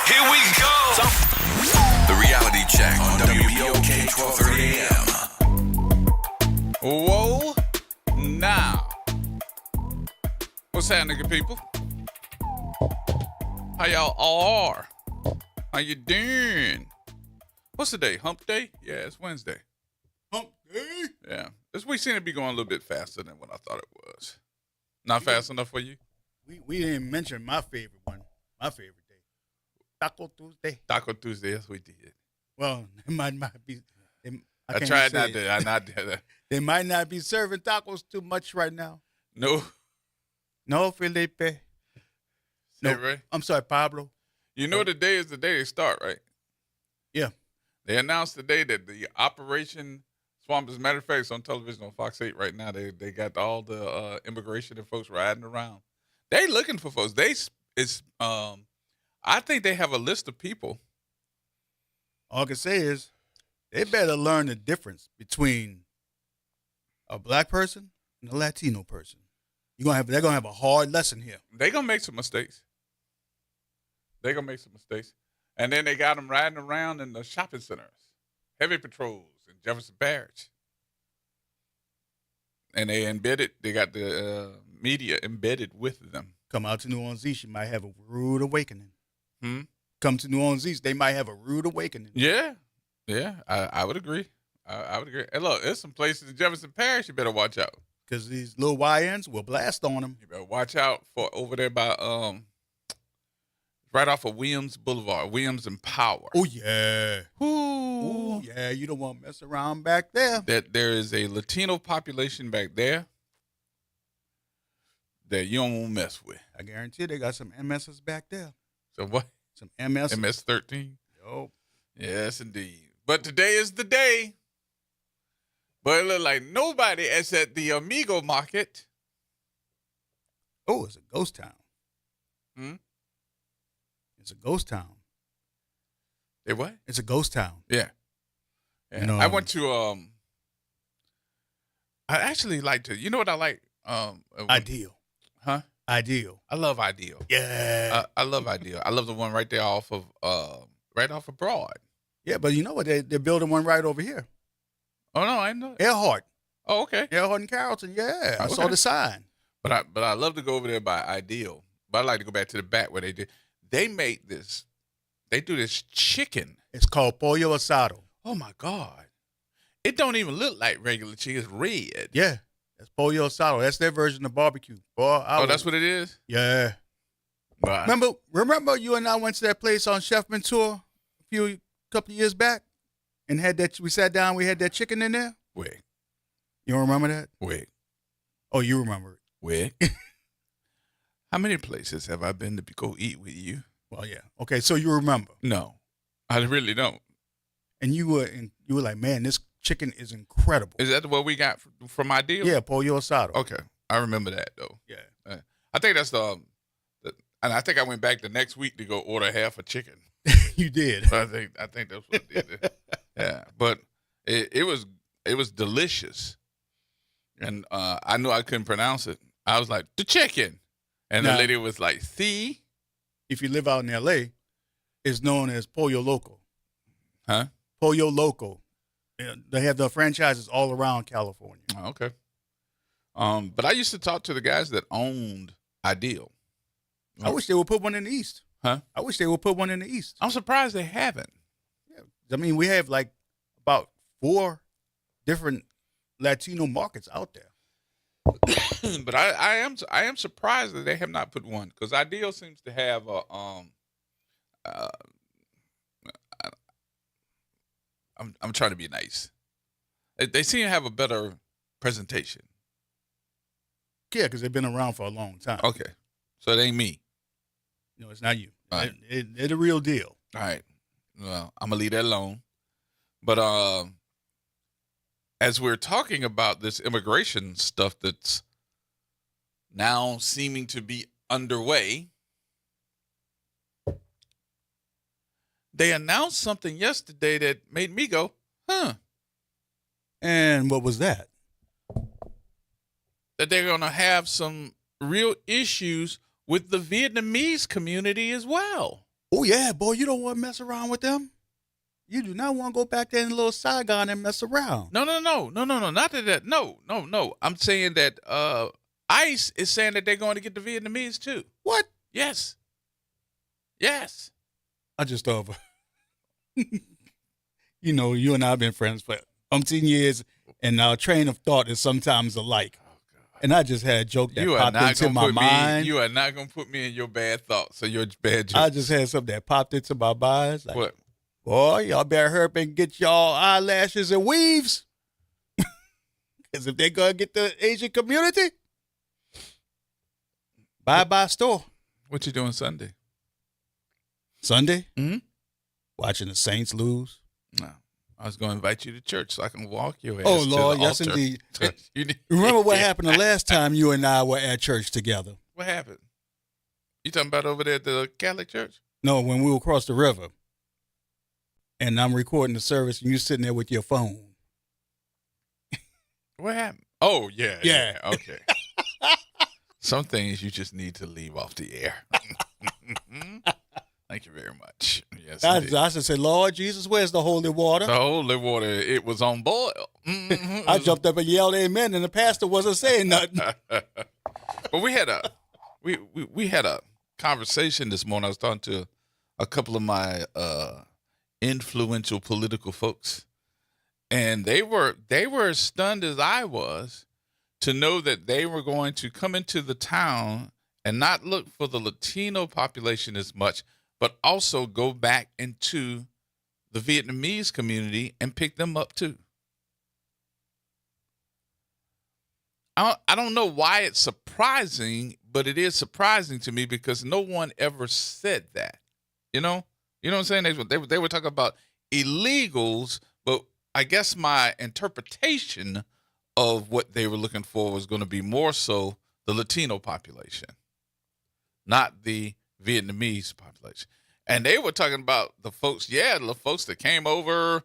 Here we go. The reality check on WBOK 1230 AM. Whoa, now. What's happening, good people? How y'all all are? How you doing? What's the day? Hump day? Yeah, it's Wednesday. Hump day? Yeah. This week seemed to be going a little bit faster than what I thought it was. Not fast enough for you? We didn't mention my favorite one. My favorite day. Taco Tuesday. Taco Tuesday, yes, we did. Well, it might not be. I tried not to. I not did. They might not be serving tacos too much right now. No. No, Felipe. No, right? I'm sorry, Pablo. You know the day is the day they start, right? Yeah. They announced today that the Operation Swamp, as a matter of fact, it's on television on Fox 8 right now. They got all the immigration and folks riding around. They looking for folks. I think they have a list of people. All I can say is they better learn the difference between a black person and a Latino person. They're gonna have a hard lesson here. They're gonna make some mistakes. And then they got them riding around in the shopping centers, heavy patrols in Jefferson Parish. And they got the media embedded with them. Come out to New Orleans East, you might have a rude awakening. Hmm? Come to New Orleans East, they might have a rude awakening. Yeah, I would agree. I would agree. And look, there's some places in Jefferson Parish you better watch out. Because these little YNs will blast on them. You better watch out for over there by right off of Williams Boulevard, Williams and Power. Oh yeah. Ooh. Yeah, you don't want to mess around back there. That there is a Latino population back there that you don't want to mess with. I guarantee they got some MSs back there. So what? Some MS. MS-13? Yo. Yes, indeed. But today is the day. But it look like nobody is at the Amigo Market. Oh, it's a ghost town. Hmm? It's a ghost town. They what? It's a ghost town. Yeah. You know, I went to I actually like to, you know what I like? Ideal. Huh? Ideal. I love Ideal. Yeah. I love Ideal. I love the one right there off of Broad. Yeah, but you know what? They're building one right over here. Oh no, I know. Earhart. Oh, okay. Earhart and Carrollton. Yeah, I saw Okay. the sign. But I love to go over there by Ideal. But I like to go back to the back where they do this chicken. It's called pollo asado. Oh my God. It don't even look like regular chicken. It's red. Yeah, that's pollo asado. That's their version of barbecue. Boy, That's what it is? Yeah. But Remember you and I went to that place on Chef Mentor a couple of years back and we sat down, we had that chicken in there? Wait. You don't remember that? Wait. Oh, you remember it. Wait. How many places have I been to go eat with you? Well, yeah. Okay, so you remember. No. I really don't. And you were like, man, this chicken is incredible. Is that what we got from Ideal? Yeah, pollo asado. Okay. I remember that though. Yeah. I think that's and I think I went back the next week to go order half a chicken. You did. But I think that's what I did. Yeah. But it was delicious. And I knew I couldn't pronounce it. I was like, the chicken. And the Now, lady was like, see? if you live out in L.A., it's known as Pollo Loco. Huh? Pollo Loco. Yeah, they have the franchises all around California. Oh, okay. But I used to talk to the guys that owned Ideal. I wish they would put one in the East. Huh? I wish they would put one in the East. I'm surprised they haven't. Yeah. I mean, we have like about 4 different Latino markets out there. But I am surprised that they have not put one, because Ideal seems to have a I'm trying to be nice. They seem to have a better presentation. Yeah, because they've been around for a long time. Okay, so it ain't me. No, it's not you. All right. They're the real deal. All right. Well, I'm gonna leave that alone. But as we're talking about this immigration stuff that's now seeming to be underway, they announced something yesterday that made me go, huh. And what was that? That they're going to have some real issues with the Vietnamese community as well. Oh yeah, boy, you don't want to mess around with them. You do not want to go back there in little Saigon and mess around. No. Not that. No. I'm saying that ICE is saying that they're going to get the Vietnamese too. What? Yes. I just thought, you know, you and I have been friends for umpteen years, and our train of thought is sometimes alike. Oh God. And I just had a joke that You are popped not into gonna my put mind. me. You are not gonna put me in your bad thoughts or your bad jokes. I just had something that popped into my mind. Like, What? boy, y'all better hurry up and get y'all eyelashes and weaves. Because if they're going to get the Asian community, bye-bye store. What you doing Sunday? Sunday, Mm-hmm. watching the Saints lose. No. I was going to invite you to church so I can walk your ass Oh, to Lord, the yes, altar. indeed. You need- Remember what happened the last time you and I were at church together? What happened? You talking about over there at the Catholic church? No, when we were across the river. And I'm recording the service, and you're sitting there with your phone. What happened? Oh, yeah. Yeah. Okay. Some things you just need to leave off the air. Thank you very much. Yes, indeed. I should say, Lord Jesus, where's the holy water? The holy water, it was on boil. Mhm. I jumped up and yelled amen, and the pastor wasn't saying nothing. But we had a conversation this morning. I was talking to a couple of my influential political folks, and they were as stunned as I was to know that they were going to come into the town and not look for the Latino population as much, but also go back into the Vietnamese community and pick them up too. I don't know why it's surprising, but it is surprising to me because no one ever said that. You know what I'm saying? They were talking about illegals, but I guess my interpretation of what they were looking for was going to be more so the Latino population, not the Vietnamese population. And they were talking about the folks that came over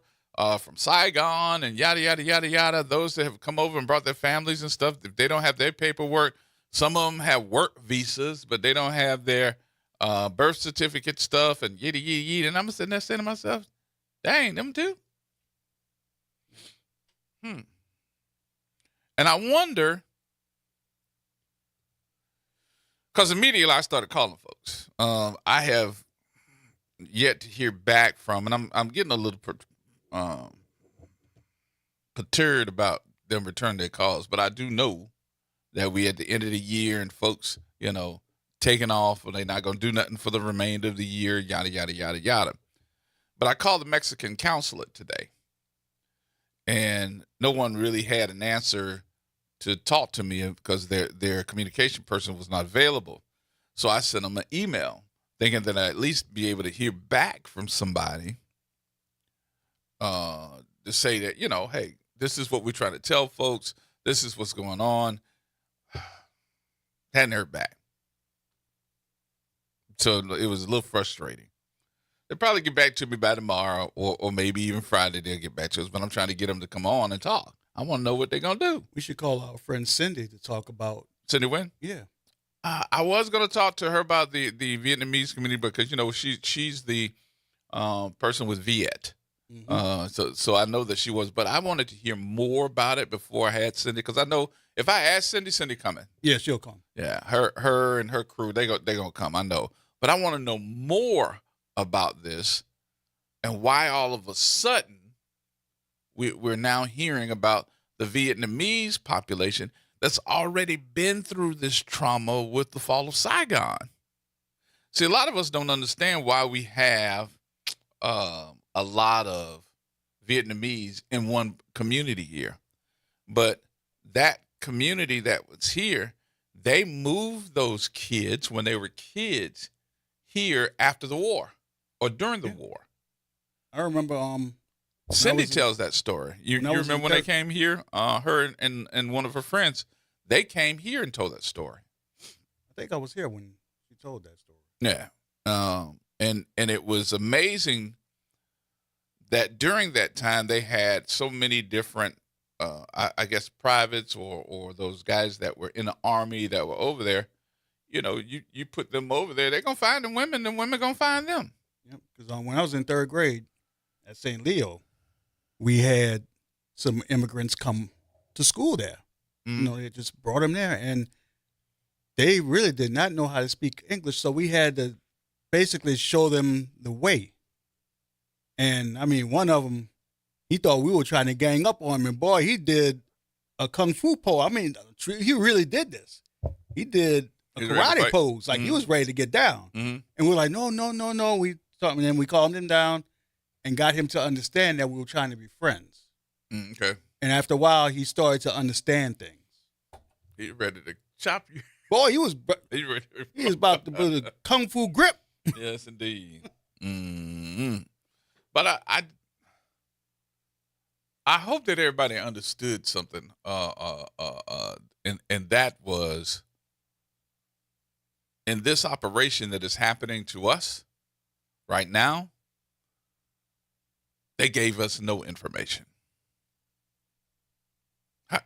from Saigon and yada, yada, yada, yada, those that have come over and brought their families and stuff. If they don't have their paperwork, some of them have work visas, but they don't have their birth certificate stuff and yitty, yitty, yitty. And I'm sitting there saying to myself, dang, them too? And I wonder, because immediately I started calling folks. I have yet to hear back from, and I'm getting a little perturbed about them returning their calls, but I do know that we at the end of the year and folks, taking off, or they're not going to do nothing for the remainder of the year, yada, yada, yada, yada. But I called the Mexican consulate today, and no one really had an answer to talk to me because their communication person was not available. So I sent them an email thinking that I'd at least be able to hear back from somebody to say that, hey, this is what we're trying to tell folks. This is what's going on. Hadn't heard back. So it was a little frustrating. They'll probably get back to me by tomorrow or maybe even Friday they'll get back to us, but I'm trying to get them to come on and talk. I want to know what they're going to do. We should call our friend Cindy to talk about. Cindy Wynn? Yeah. I was going to talk to her about the Vietnamese community because, she's the person with Viet. Mm-hmm. So I know that she was, but I wanted to hear more about it before I had Cindy because I know if I ask Cindy coming. Yeah, she'll come. Yeah, her and her crew, they're going to come, I know. But I want to know more about this and why all of a sudden we're now hearing about the Vietnamese population that's already been through this trauma with the fall of Saigon. See, a lot of us don't understand why we have a lot of Vietnamese in one community here. But that community that was here, they moved those kids when they were kids here after the war or during the war. I remember Cindy tells that story. You remember when they came here? Her and one of her friends, they came here and told that story. I think I was here when she told that story. Yeah. And it was amazing that during that time they had so many different, I guess, privates or those guys that were in the army that were over there, you put them over there, they're gonna find the women, and women gonna find them. Because when I was in third grade at St. Leo, we had some immigrants come to school there. They just brought them there, and they really did not know how to speak English, so we had to basically show them the way. And I mean, one of them, he thought we were trying to gang up on him, and boy, he did a kung fu pose. I mean, he really did this. He did a karate pose, like he was ready to get down. And we're like, no. And then we calmed him down and got him to understand that we were trying to be friends. Okay. And after a while, he started to understand things. He ready to chop you. Boy, he was about to put a kung fu grip. Yes, indeed. But I hope that everybody understood something. And that was in this operation that is happening to us right now. They gave us no information.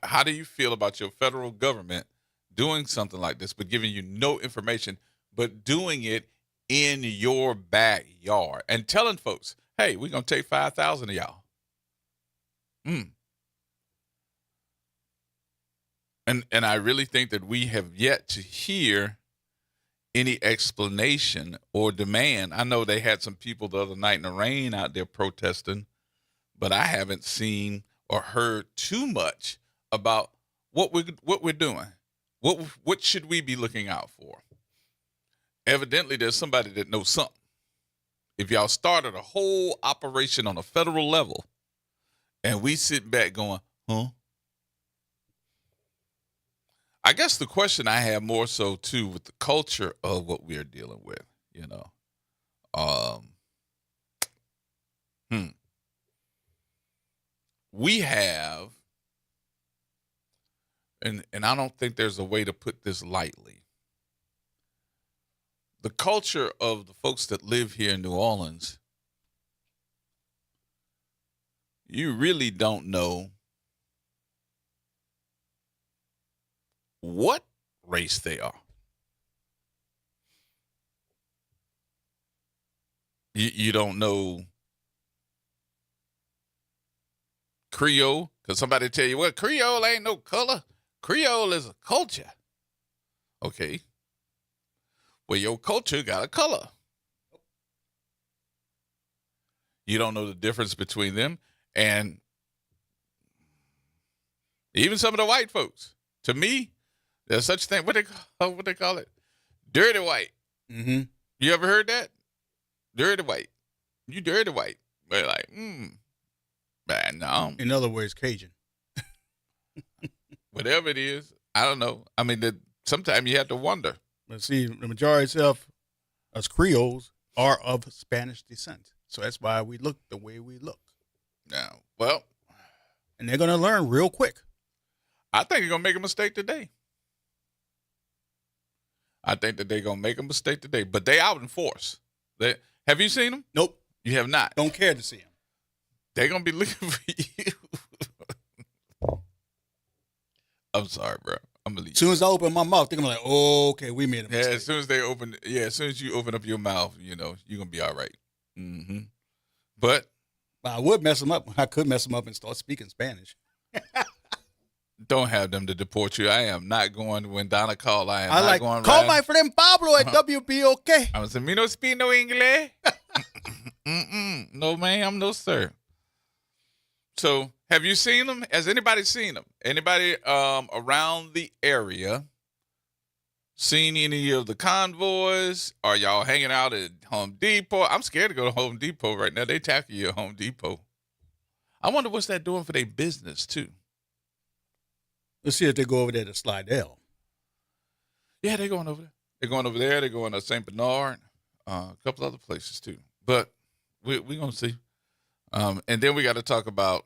How do you feel about your federal government doing something like this, but giving you no information, but doing it in your backyard and telling folks, hey, we're going to take 5,000 of y'all. And I really think that we have yet to hear any explanation or demand. I know they had some people the other night in the rain out there protesting, but I haven't seen or heard too much about what we're doing. What should we be looking out for? Evidently, there's somebody that knows something. If y'all started a whole operation on a federal level, and we sit back going, huh? I guess the question I have more so too with the culture of what we are dealing with, we have, and I don't think there's a way to put this lightly. The culture of the folks that live here in New Orleans, you really don't know what race they are. You don't know Creole, because somebody tell you, well, Creole ain't no color. Creole is a culture. Okay. Well, your culture got a color. You don't know the difference between them. And even some of the white folks, to me, there's such a thing. What they call it? Dirty white. Mm-hmm. You ever heard that? Dirty white. You dirty white. They're like, man, no. In other words, Cajun. Whatever it is, I don't know. I mean, sometimes you have to wonder. But see, the majority of us Creoles are of Spanish descent. So that's why we look the way we look. Now, well. And they're going to learn real quick. I think they're going to make a mistake today. I think that they're going to make a mistake today. But they out in force. Have you seen them? Nope. You have not? Don't care to see them. They're going to be looking for you. I'm sorry, bro. I'm going to leave. As soon as I open my mouth, they're going to be like, oh, okay, we made a mistake. Yeah, as soon as you open up your mouth, you're going to be all right. Mm-hmm. But I would mess them up. I could mess them up and start speaking Spanish. Don't have them to deport you. I am not going. When Donna called, I am not going. Call my friend Pablo at WBOK. I was saying, me no speak no English. No, ma'am, no, sir. So, have you seen them? Has anybody seen them? Anybody around the area seen any of the convoys? Are y'all hanging out at Home Depot? I'm scared to go to Home Depot right now. They tackle you at Home Depot. I wonder what's that doing for their business, too. Let's see if they go over there to Slidell. Yeah, they're going over there. They're going over there. They're going to St. Bernard, a couple other places, too. But we're going to see. And then we got to talk about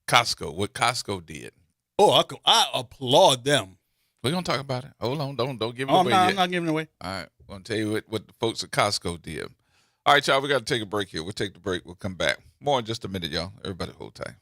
Costco, what Costco did. Oh, I applaud them. We're going to talk about it. Hold on. Don't give it away yet. I'm not giving it away. All right. I'm going to tell you what the folks at Costco did. All right, y'all. We got to take a break here. We'll take the break. We'll come back. More in just a minute, y'all. Everybody hold tight.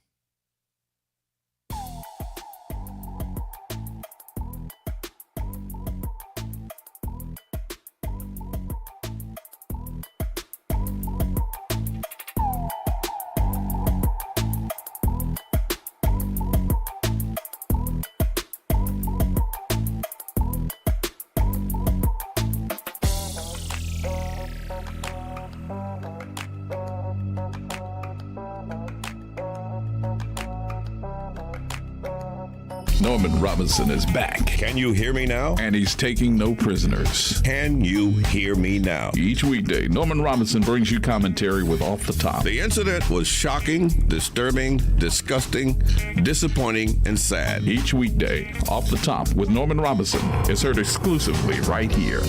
Norman Robinson is back. Can you hear me now? And he's taking no prisoners. Can you hear me now? Each weekday, Norman Robinson brings you commentary with Off the Top. The incident was shocking, disturbing, disgusting, disappointing, and sad. Each weekday, Off the Top with Norman Robinson is heard exclusively right here.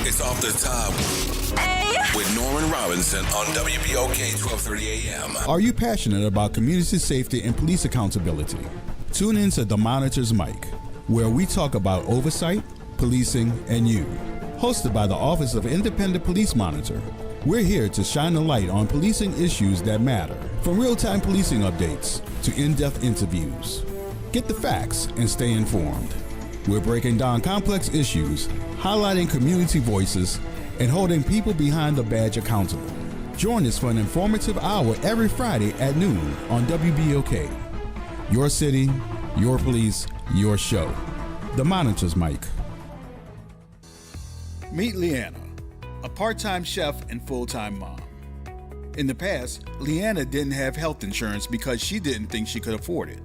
It's Off the Top with Norman Robinson on WBOK 1230 AM. Are you passionate about community safety and police accountability? Tune in to The Monitor's Mic, where we talk about oversight, policing, and you. Hosted by the Office of Independent Police Monitor, we're here to shine a light on policing issues that matter, from real-time policing updates to in-depth interviews. Get the facts and stay informed. We're breaking down complex issues, highlighting community voices, and holding people behind the badge accountable. Join us for an informative hour every Friday at noon on WBOK. Your city, your police, your show. The Monitor's Mic. Meet Leanna, a part-time chef and full-time mom. In the past, Leanna didn't have health insurance because she didn't think she could afford it.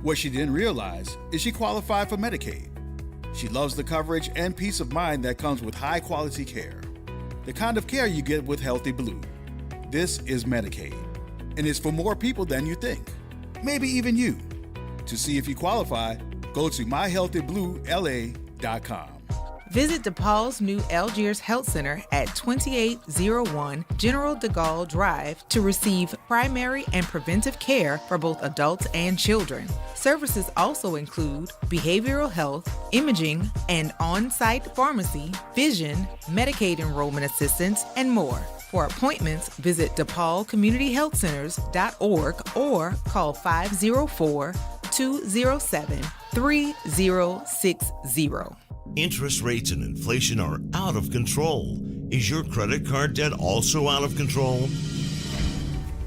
What she didn't realize is she qualified for Medicaid. She loves the coverage and peace of mind that comes with high-quality care. The kind of care you get with Healthy Blue. This is Medicaid, and it's for more people than you think. Maybe even you. To see if you qualify, go to myhealthybluela.com. Visit DePaul's new Algiers Health Center at 2801 General de Gaulle Drive to receive primary and preventive care for both adults and children. Services also include behavioral health, imaging, and on-site pharmacy, vision, Medicaid enrollment assistance, and more. For appointments, visit DePaulCommunityHealthCenters.org or call 504-207-3060. Interest rates and inflation are out of control. Is your credit card debt also out of control?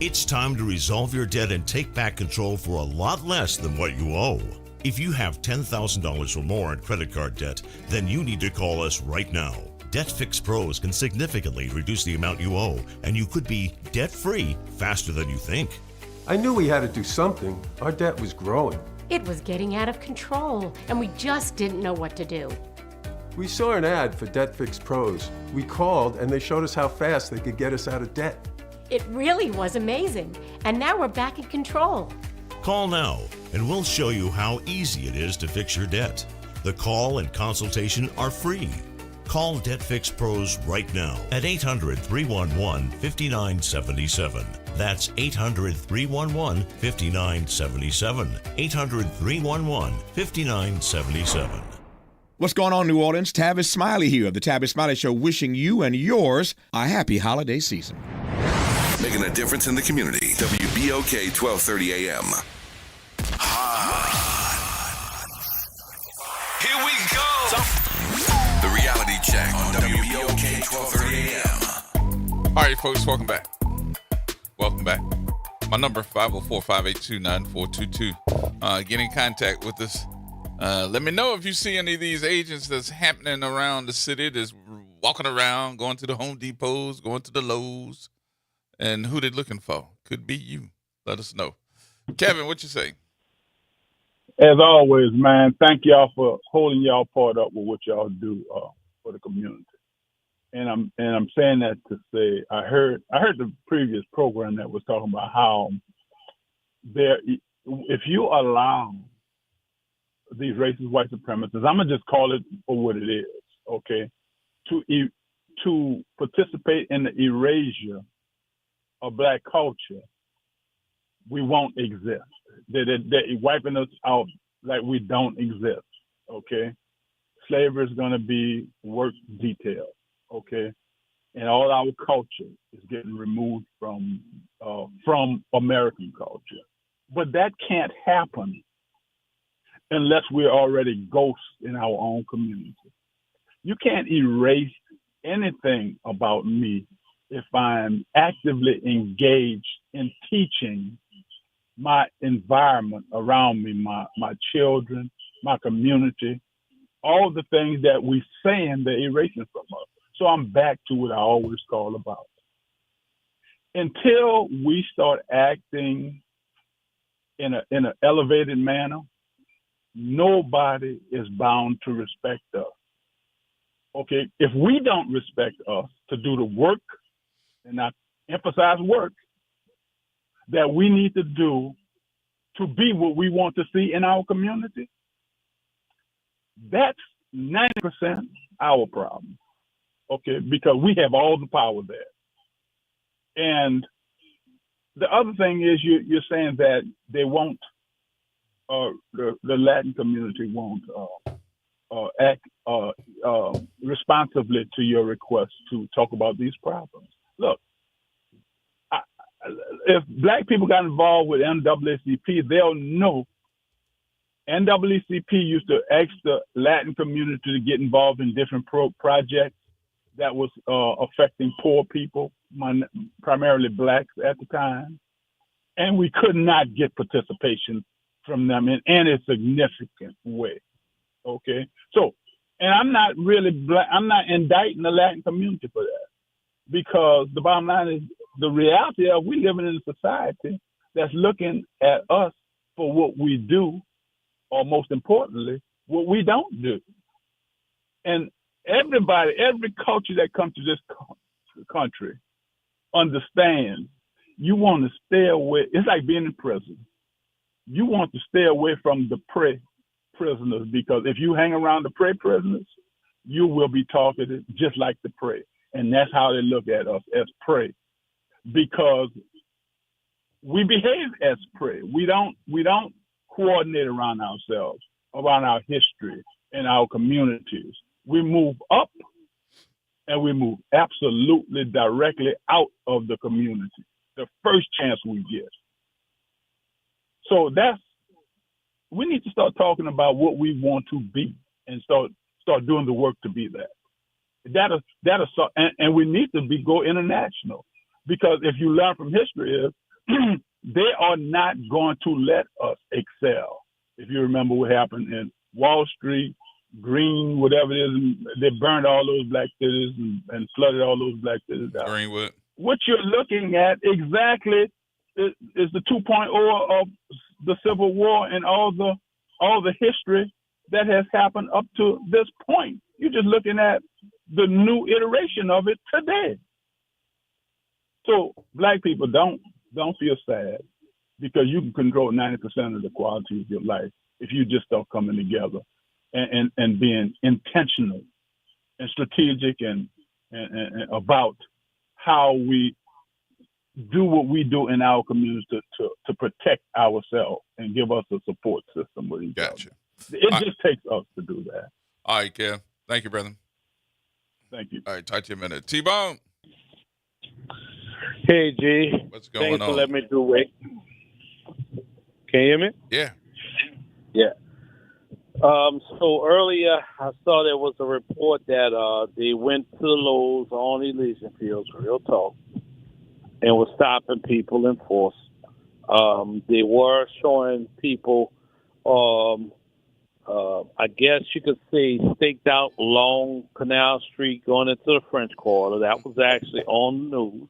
It's time to resolve your debt and take back control for a lot less than what you owe. If you have $10,000 or more in credit card debt, then you need to call us right now. Debt Fix Pros can significantly reduce the amount you owe, and you could be debt-free faster than you think. I knew we had to do something. Our debt was growing. It was getting out of control, and we just didn't know what to do. We saw an ad for Debt Fix Pros. We called, and they showed us how fast they could get us out of debt. It really was amazing, and now we're back in control. Call now, and we'll show you how easy it is to fix your debt. The call and consultation are free. Call Debt Fix Pros right now at 800-311-5977. That's 800-311-5977. 800-311-5977. What's going on, New Orleans? Tavis Smiley here of the Tavis Smiley Show, wishing you and yours a happy holiday season. Making a difference in the community. WBOK 1230 AM. Here we go. The reality check on WBOK 1230 AM. All right, folks, welcome back. Welcome back. My number 504-582-9422. Get in contact with us. Let me know if you see any of these agents that's happening around the city, that's walking around, going to the Home Depots, going to the Lowe's, and who they're looking for. Could be you. Let us know. Kevin, what you say? As always, man, thank y'all for holding y'all part up with what y'all do for the community. And I'm saying that to say I heard the previous program that was talking about how if you allow these racist white supremacists, I'm gonna just call it for what it is, okay, to participate in the erasure of black culture, we won't exist. They're wiping us out like we don't exist, okay? Slavery is gonna be work detail, okay? And all our culture is getting removed from American culture. But that can't happen unless we're already ghosts in our own community. You can't erase anything about me if I'm actively engaged in teaching my environment around me, my children, my community, all the things that we saying they're erasing from us. So I'm back to what I always call about. Until we start acting in an elevated manner, nobody is bound to respect us. Okay, if we don't respect us to do the work, and I emphasize work, that we need to do to be what we want to see in our community, that's 90% our problem. Okay, because we have all the power there. And the other thing is you're saying that they won't, the Latin community won't act responsibly to your request to talk about these problems. Look, if Black people got involved with NAACP, they'll know NAACP used to ask the Latin community to get involved in different projects that was affecting poor people, primarily Blacks at the time. And we could not get participation from them in any significant way. Okay? So, and I'm not I'm not indicting the Latin community for that, because the bottom line is the reality of we living in a society that's looking at us for what we do, or most importantly, what we don't do. And everybody, every culture that comes to this country understands you want to stay away. It's like being in prison. You want to stay away from the prey prisoners, because if you hang around the prey prisoners, you will be targeted just like the prey. And that's how they look at us, as prey, because we behave as prey. We don't coordinate around ourselves, around our history and our communities. We move up, and we move absolutely directly out of the community the first chance we get. So we need to start talking about what we want to be and start doing the work to be that. And we need to go international, because if you learn from history is they are not going to let us excel. If you remember what happened in Wall Street, Green, whatever it is, they burned all those black cities and flooded all those black cities out. Greenwood. What you're looking at exactly is the 2.0 of the Civil War and all the history that has happened up to this point. You're just looking at the new iteration of it today. So Black people, don't feel sad, because you can control 90% of the quality of your life if you just start coming together and being intentional and strategic and about how we do what we do in our communities to protect ourselves and give us a support system with each other. It just takes us to do that. All right, Kev. Thank you, brother. Thank you. All right, talk to you in a minute. T-Bone. Hey, G. What's going Thanks on? for letting me do it. Can you hear me? Yeah. Yeah. So earlier, I saw there was a report that they went to the Lowe's on Elysian Fields, real talk, and was stopping people in force. They were showing people, I guess you could say, staked out along Canal Street going into the French Quarter. That was actually on the news.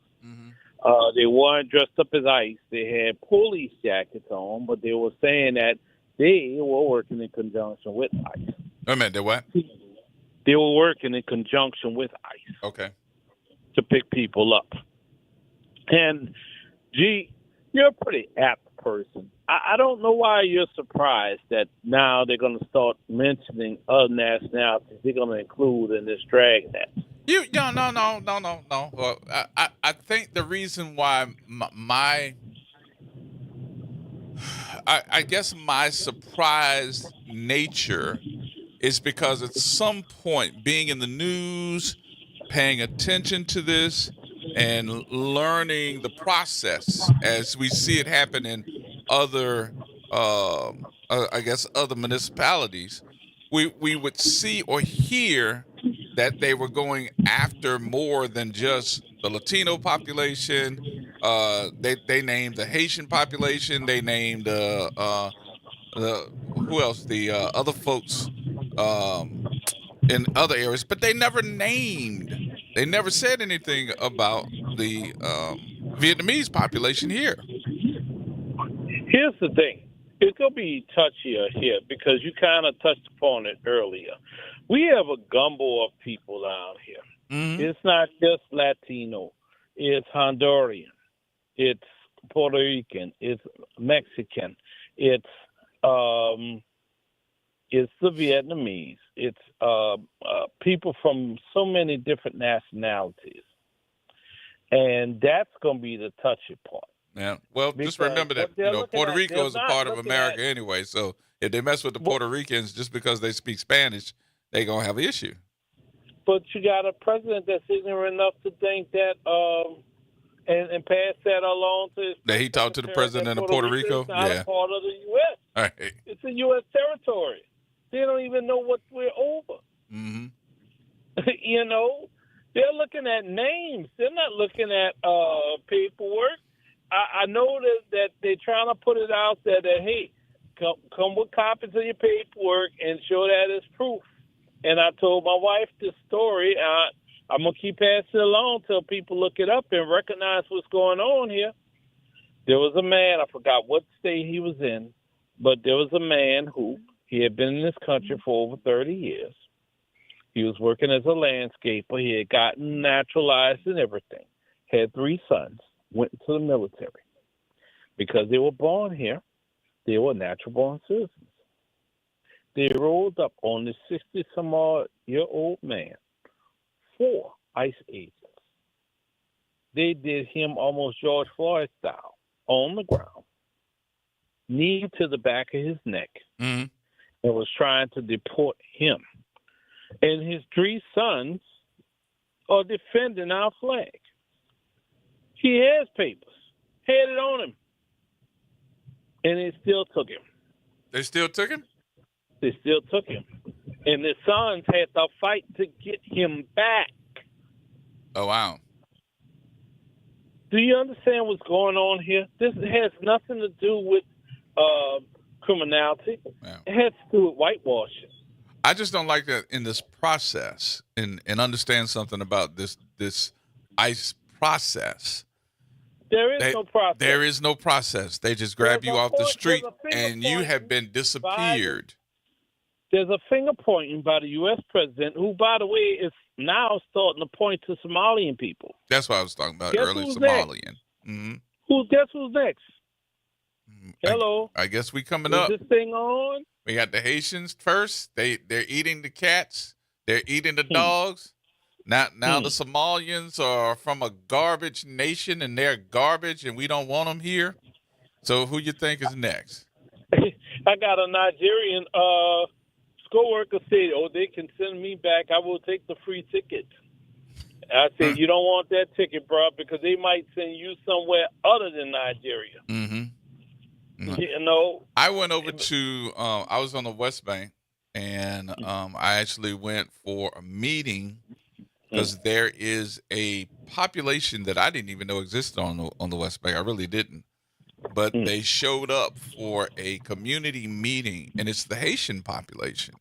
They weren't dressed up as ICE. They had police jackets on, but they were saying that they were working in conjunction with ICE. Wait a minute, they what? They were working in conjunction with ICE. Okay. To pick people up. And, G, you're a pretty apt person. I don't know why you're surprised that now they're going to start mentioning other nationalities they're going to include in this dragnet. No. Well, I think the reason why I guess my surprised nature is because at some point, being in the news, paying attention to this, and learning the process as we see it happen in other, I guess, other municipalities, we would see or hear that they were going after more than just the Latino population. They named the Haitian population. They named who else? The other folks in other areas, but they never said anything about the Vietnamese population here. Here's the thing. It could be touchier here because you kind of touched upon it earlier. We have a gumbo of people out here. Mm-hmm. It's not just Latino. It's Honduran. It's Puerto Rican. It's Mexican. It's the Vietnamese. It's people from so many different nationalities. And that's going to be the touchy part. Yeah. Well, just remember that Puerto Rico is a part of America anyway. So if they mess with the Puerto Ricans just because they speak Spanish, they're going to have an issue. But you got a president that's ignorant enough to think that and pass that along to his that he talked to the president of Puerto Rico. It's not a part of the U.S. All right. It's a U.S. territory. They don't even know what we're over. Mm-hmm. You know, they're looking at names. They're not looking at paperwork. I know that they're trying to put it out there that, hey, come with copies of your paperwork and show that as proof. And I told my wife this story. I'm going to keep passing it along till people look it up and recognize what's going on here. There was a man, I forgot what state he was in, but there was a man who, he had been in this country for over 30 years. He was working as a landscaper. He had gotten naturalized and everything. Had 3 sons. Went to the military. Because they were born here, they were natural-born citizens. They rolled up on this 60-some-odd-year-old man 4 ICE agents. They did him almost George Floyd style, on the ground, knee to the back of his neck, and was trying to deport him. And his 3 sons are defending our flag. He has papers, had it on him, and they still took him. They still took him? They still took him. And his sons had to fight to get him back. Oh, wow. Do you understand what's going on here? This has nothing to do with criminality. Yeah. It has to do with whitewashing. I just don't like that in this process and understand something about this ICE process. There is no process. There is no process. They just grab you off the street and you have been disappeared. There's a finger pointing by the U.S. president, who, by the way, is now starting to point to Somalian people. That's what I was talking about earlier, Somalian. Mm-hmm. Guess who's next? Hello. I guess we coming up. Is this thing on? We got the Haitians first. They're eating the cats. They're eating the dogs. Now the Somalians are from a garbage nation, and they're garbage, and we don't want them here. So who you think is next? I got a Nigerian co-worker say, they can send me back. I will take the free ticket. I said, you don't want that ticket, bro, because they might send you somewhere other than Nigeria. Mm-hmm. You know? I went over to, I was on the West Bank, and I actually went for a meeting because there is a population that I didn't even know existed on the West Bank. I really didn't. But they showed up for a community meeting, and it's the Haitian population.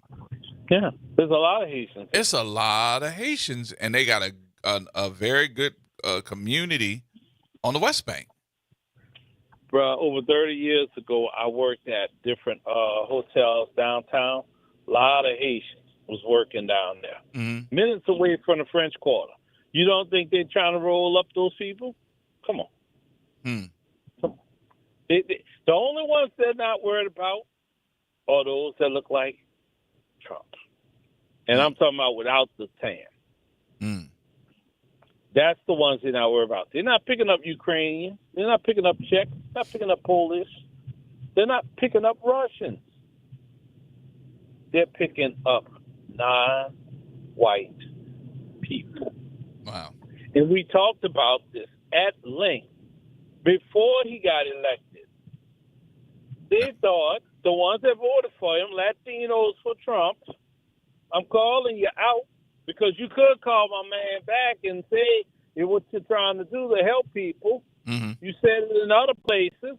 Yeah, there's a lot of Haitians. It's a lot of Haitians, and they got a very good community on the West Bank. Bro, over 30 years ago, I worked at different hotels downtown. A lot of Haitians was working down there. Mm-hmm. Minutes away from the French Quarter. You don't think they're trying to roll up those people? Come on. Come on. The only ones they're not worried about are those that look like Trump. And I'm talking about without the tan. That's the ones they're not worried about. They're not picking up Ukrainians. They're not picking up Czechs. They're not picking up Polish. They're not picking up Russians. They're picking up non-white people. Wow. And we talked about this at length before he got elected. They thought the ones that voted for him, Latinos for Trump, I'm calling you out because you could call my man back and say what you're trying to do to help people. Mm-hmm. You said it in other places.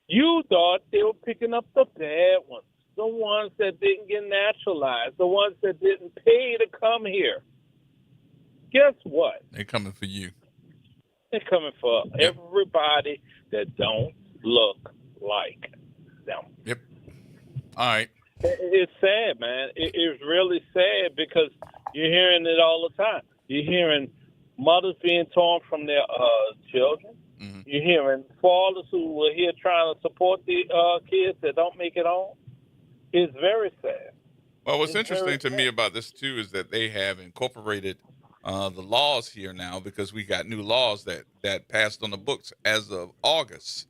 You thought they were picking up the bad ones, the ones that didn't get naturalized, the ones that didn't pay to come here. Guess what? They're coming for you. They're coming for everybody that don't look like them. Yep. All right. It's sad, man. It's really sad because you're hearing it all the time. You're hearing mothers being torn from their children. Mm-hmm. You're hearing fathers who are here trying to support the kids that don't make it home. It's very sad. Well, what's It's interesting to very me sad. about this too is that they have incorporated the laws here now, because we got new laws that passed on the books as of August,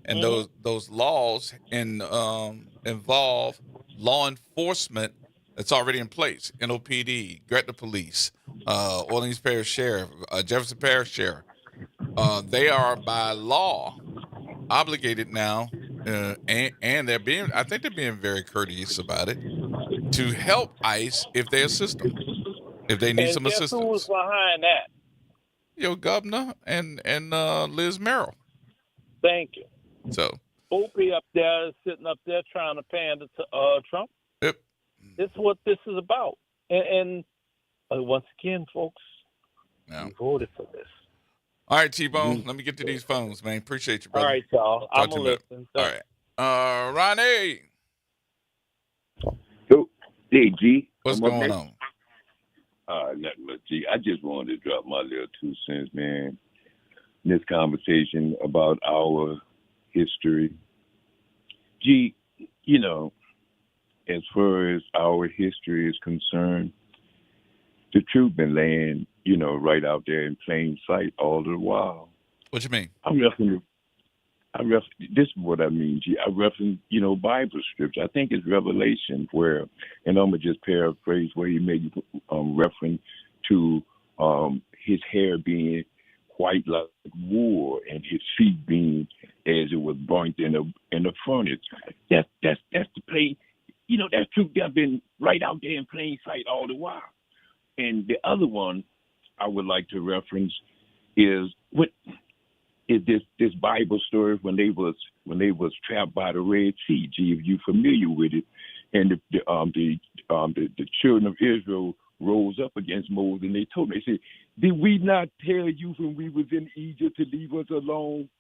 and those laws involve law enforcement that's already in place. NOPD, Gretna Police, Orleans Parish Sheriff, Jefferson Parish Sheriff. They are by law obligated now, and I think they're being very courteous about it, to help ICE if they assist them, if they need And some guess who was assistance. behind that? Your governor and Liz Merrill. Thank you. So Opie up there is sitting up there trying to pander to Trump. Yep. This is what this is about. And once again, folks, we voted for this. All right, T-Bone, let me get to these phones, man. Appreciate you, brother. All right, y'all. Talk I'm to going you to in a minute. listen. All right. Ronnie. Hey, G. What's going on? Nothing much, G. I just wanted to drop my little 2 cents, man. In this conversation about our history. G, as far as our history is concerned, the truth been laying, right out there in plain sight all the while. What you mean? This is what I mean, G. I reference, Bible scripture. I think it's Revelation where, and I'm going to just paraphrase where he made reference to his hair being white like wool and his feet being as it was burnt in the furnace. That's the plain, that's truth that's been right out there in plain sight all the while. And the other one I would like to reference is this Bible story when they was trapped by the Red Sea. Gee, if you're familiar with it, and the children of Israel rose up against Moses and they told him, they said, "Did we not tell you when we was in Egypt to leave us alone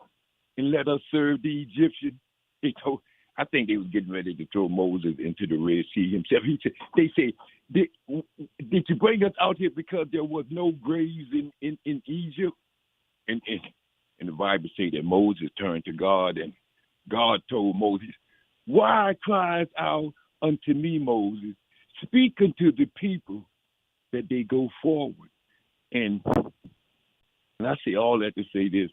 and let us serve the Egyptians?" I think they was getting ready to throw Moses into the Red Sea himself. They said, "Did you bring us out here because there was no graves in Egypt?" And the Bible say that Moses turned to God, and God told Moses, "Why cries out unto me, Moses? Speak unto the people that they go forward." And I say all that to say this.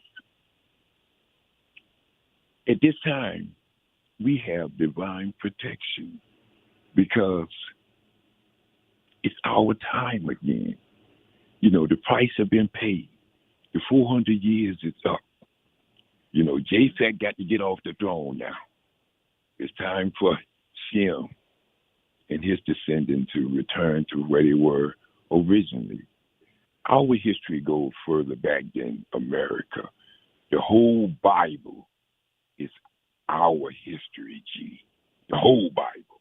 At this time, we have divine protection because it's our time again. The price has been paid. The 400 years is up. Japheth got to get off the throne now. It's time for Shem and his descendants to return to where they were originally. Our history goes further back than America. The whole Bible is our history, G. The whole Bible.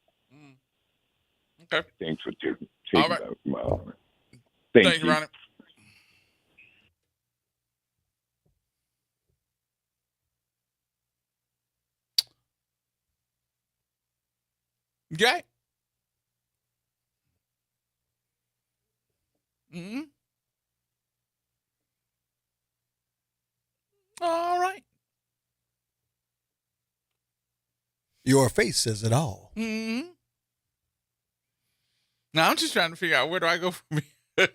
Okay. Thanks for taking All right. my Thank you, Ronnie. Okay. Mm-hmm. All right. Your face says it all. Mm-hmm. Now I'm just trying to figure out where do I go from here?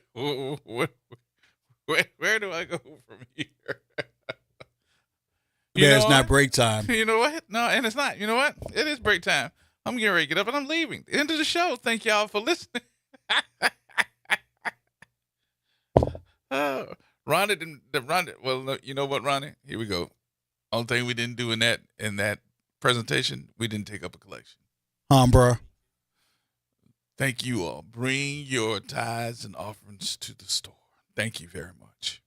Where do I go from here? Yeah, it's not break time. You know what? No, and it's not. You know what? It is break time. I'm getting ready to get up and I'm leaving. End of the show. Thank y'all for listening. Ronnie didn't. Well, look, you know what, Ronnie? Here we go. Only thing we didn't do in that presentation, we didn't take up a collection. Bruh. Thank you all. Bring your tithes and offerings to the store. Thank you very much.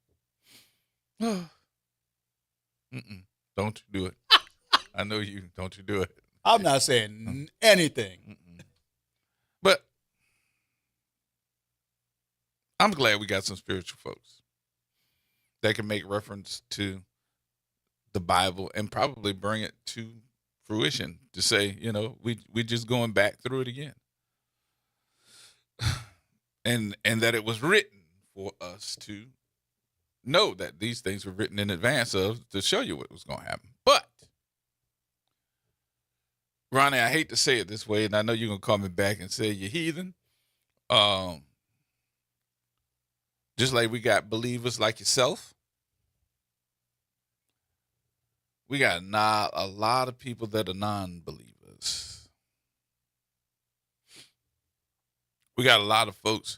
Don't you do it. I know you. Don't you do it. I'm not saying anything. But I'm glad we got some spiritual folks that can make reference to the Bible and probably bring it to fruition to say, we just going back through it again. And that it was written for us to know that these things were written in advance of to show you what was going to happen. But, Ronnie, I hate to say it this way, and I know you're going to call me back and say you're heathen. Just like we got believers like yourself, we got not a lot of people that are non-believers. We got a lot of folks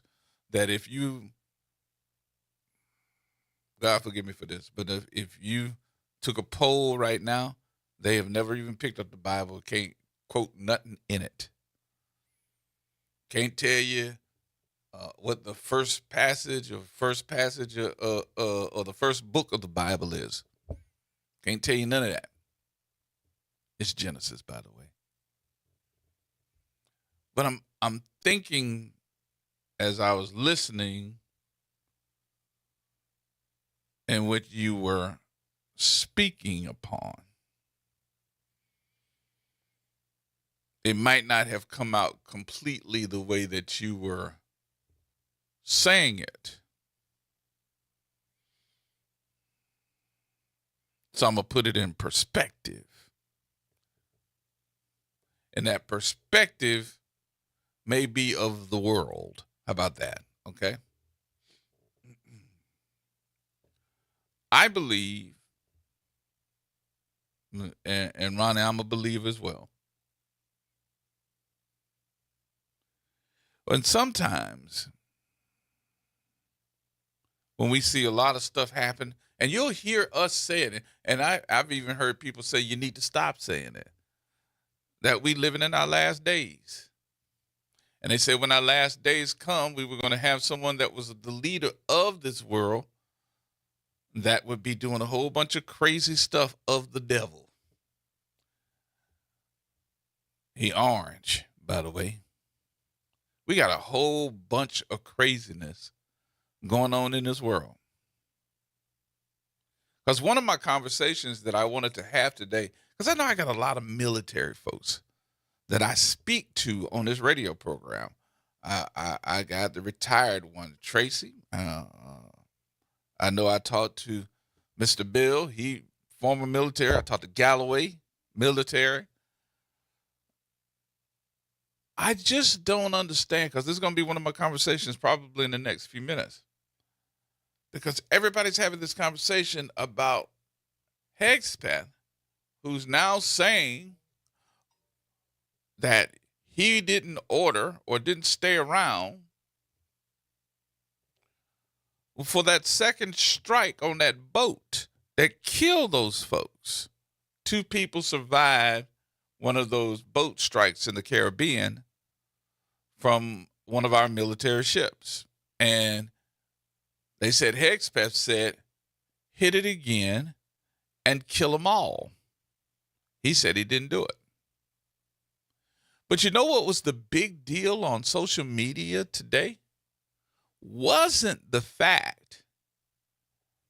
that if you, God forgive me for this, but if you took a poll right now, they have never even picked up the Bible, can't quote nothing in it. Can't tell you what the first passage or the first book of the Bible is. Can't tell you none of that. It's Genesis, by the way. But I'm thinking as I was listening and what you were speaking upon, it might not have come out completely the way that you were saying it. So I'm going to put it in perspective. And that perspective may be of the world. How about that? Okay. I believe, and Ronnie, I'm a believer as well. And sometimes when we see a lot of stuff happen, and you'll hear us saying it, and I've even heard people say you need to stop saying it, that we living in our last days. And they said when our last days come, we were going to have someone that was the leader of this world that would be doing a whole bunch of crazy stuff of the devil. He orange, by the way. We got a whole bunch of craziness going on in this world. Because one of my conversations that I wanted to have today, because I know I got a lot of military folks that I speak to on this radio program. I got the retired one, Tracy. I know I talked to Mr. Bill, he former military. I talked to Galloway, military. I just don't understand, because this is going to be one of my conversations probably in the next few minutes. Because everybody's having this conversation about Hegspeth, who's now saying that he didn't order or didn't stay around for that second strike on that boat that killed those folks. 2 people survived one of those boat strikes in the Caribbean from one of our military ships. And they said Hegspeth said, hit it again and kill them all. He said he didn't do it. But you know what was the big deal on social media today? Wasn't the fact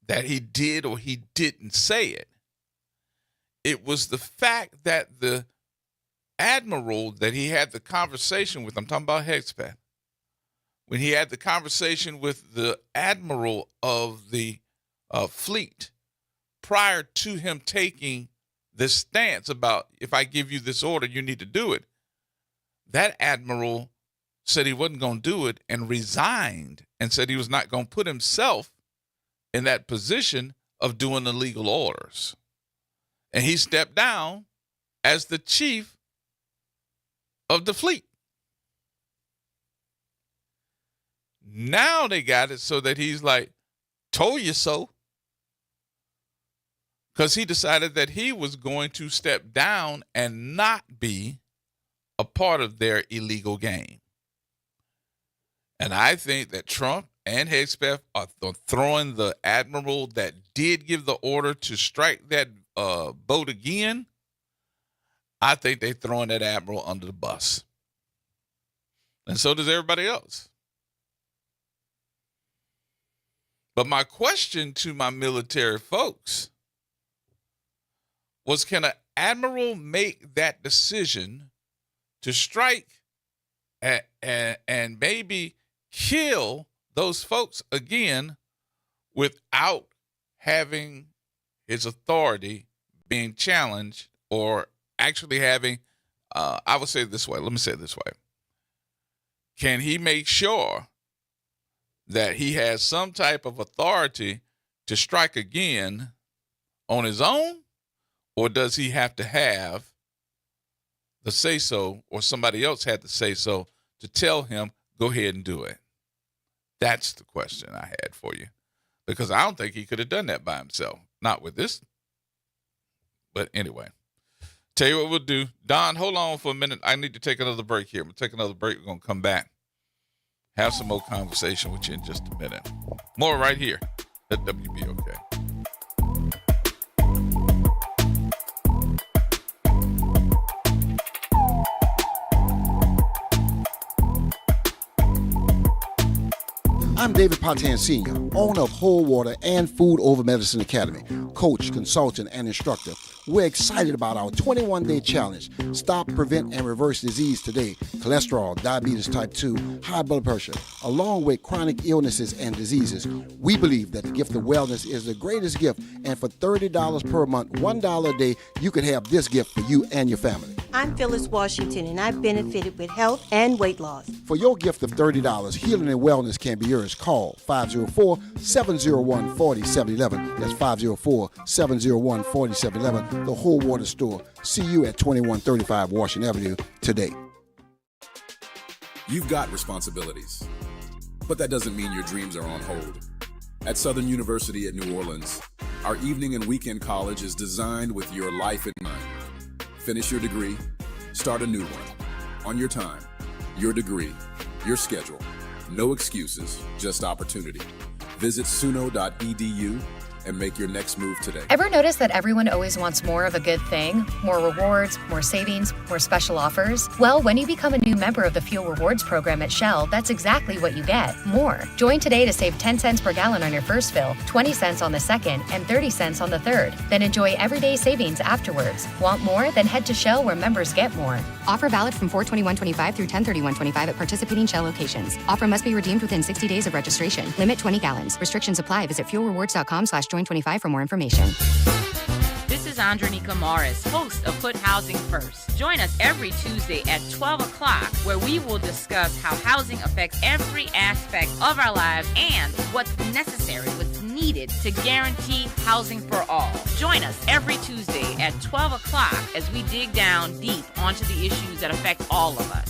that he did or he didn't say it. It was the fact that the admiral that he had the conversation with, I'm talking about Hegspeth, when he had the conversation with the admiral of the fleet prior to him taking this stance about, if I give you this order, you need to do it. That admiral said he wasn't going to do it and resigned and said he was not going to put himself in that position of doing illegal orders. And he stepped down as the chief of the fleet. Now they got it so that he's like, told you so. Because he decided that he was going to step down and not be a part of their illegal game. And I think that Trump and Hegspeth are throwing the admiral that did give the order to strike that boat again. I think they're throwing that admiral under the bus. And so does everybody else. But my question to my military folks was, can an Admiral make that decision to strike and maybe kill those folks again without having his authority being challenged or actually having, I would say it this way. Let me say it this way. Can he make sure that he has some type of authority to strike again on his own? Or does he have to have the say-so, or somebody else had to say so to tell him, go ahead and do it? That's the question I had for you. Because I don't think he could have done that by himself. Not with this. But anyway, tell you what we'll do. Don, hold on for a minute. I need to take another break here. We'll take another break. We're going to come back. Have some more conversation with you in just a minute. More right here at WBOK. I'm David Pontan Sr., owner of Whole Water and Food Over Medicine Academy, coach, consultant, and instructor. We're excited about our 21-day challenge. Stop, prevent, and reverse disease today. Cholesterol, diabetes type 2, high blood pressure, along with chronic illnesses and diseases. We believe that the gift of wellness is the greatest gift, and for $30 per month, $1 a day, you could have this gift for you and your family. I'm Phyllis Washington, and I've benefited with health and weight loss. For your gift of $30, healing and wellness can be yours. Call 504-701-4711. That's 504-701-4711. The Whole Water Store. See you at 2135 Washington Avenue today. You've got responsibilities, but that doesn't mean your dreams are on hold. At Southern University at New Orleans, our evening and weekend college is designed with your life in mind. Finish your degree, start a new one, on your time, your degree, your schedule. No excuses, just opportunity. Visit suno.edu and make your next move today. Ever notice that everyone always wants more of a good thing? More rewards, more savings, more special offers? Well, when you become a new member of the Fuel Rewards program at Shell, that's exactly what you get, more. Join today to save 10 cents per gallon on your first fill, 20 cents on the second, and 30 cents on the third. Then enjoy everyday savings afterwards. Want more? Then head to Shell where members get more. Offer valid from 4/21/25 through 10/31/25 at participating Shell locations. Offer must be redeemed within 60 days of registration. Limit 20 gallons. Restrictions apply. Visit fuelrewards.com/join25 for more information. This is Andronika Morris, host of Put Housing First. Join us every Tuesday at 12 o'clock, where we will discuss how housing affects every aspect of our lives and what's necessary, what's needed to guarantee housing for all. Join us every Tuesday at 12 o'clock as we dig down deep onto the issues that affect all of us.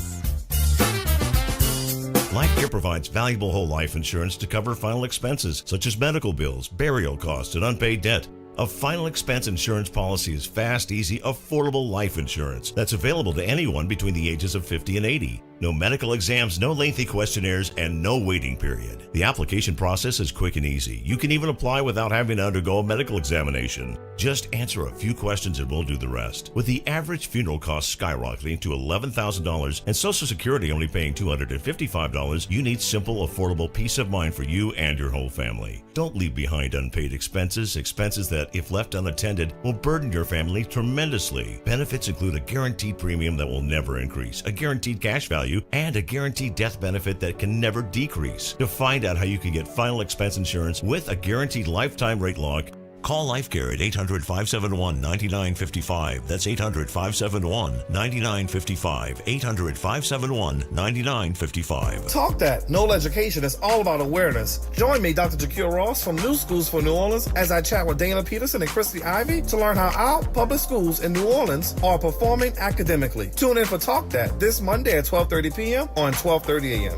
LifeCare provides valuable whole life insurance to cover final expenses such as medical bills, burial costs, and unpaid debt. A final expense insurance policy is fast, easy, affordable life insurance that's available to anyone between the ages of 50 and 80. No medical exams, no lengthy questionnaires, and no waiting period. The application process is quick and easy. You can even apply without having to undergo a medical examination. Just answer a few questions and we'll do the rest. With the average funeral cost skyrocketing to $11,000 and Social Security only paying $255, you need simple, affordable peace of mind for you and your whole family. Don't leave behind unpaid expenses that, if left unattended, will burden your family tremendously. Benefits include a guaranteed premium that will never increase, a guaranteed cash value, and a guaranteed death benefit that can never decrease. To find out how you can get final expense insurance with a guaranteed lifetime rate lock, call LifeCare at 800-571-9955. That's 800-571-9955. 800-571-9955. Talk that. Noel Education is all about awareness. Join me, Dr. Jaquil Ross from New Schools for New Orleans, as I chat with Dana Peterson and Christy Ivy to learn how our public schools in New Orleans are performing academically. Tune in for Talk That this Monday at 12:30 p.m. on 12:30 a.m.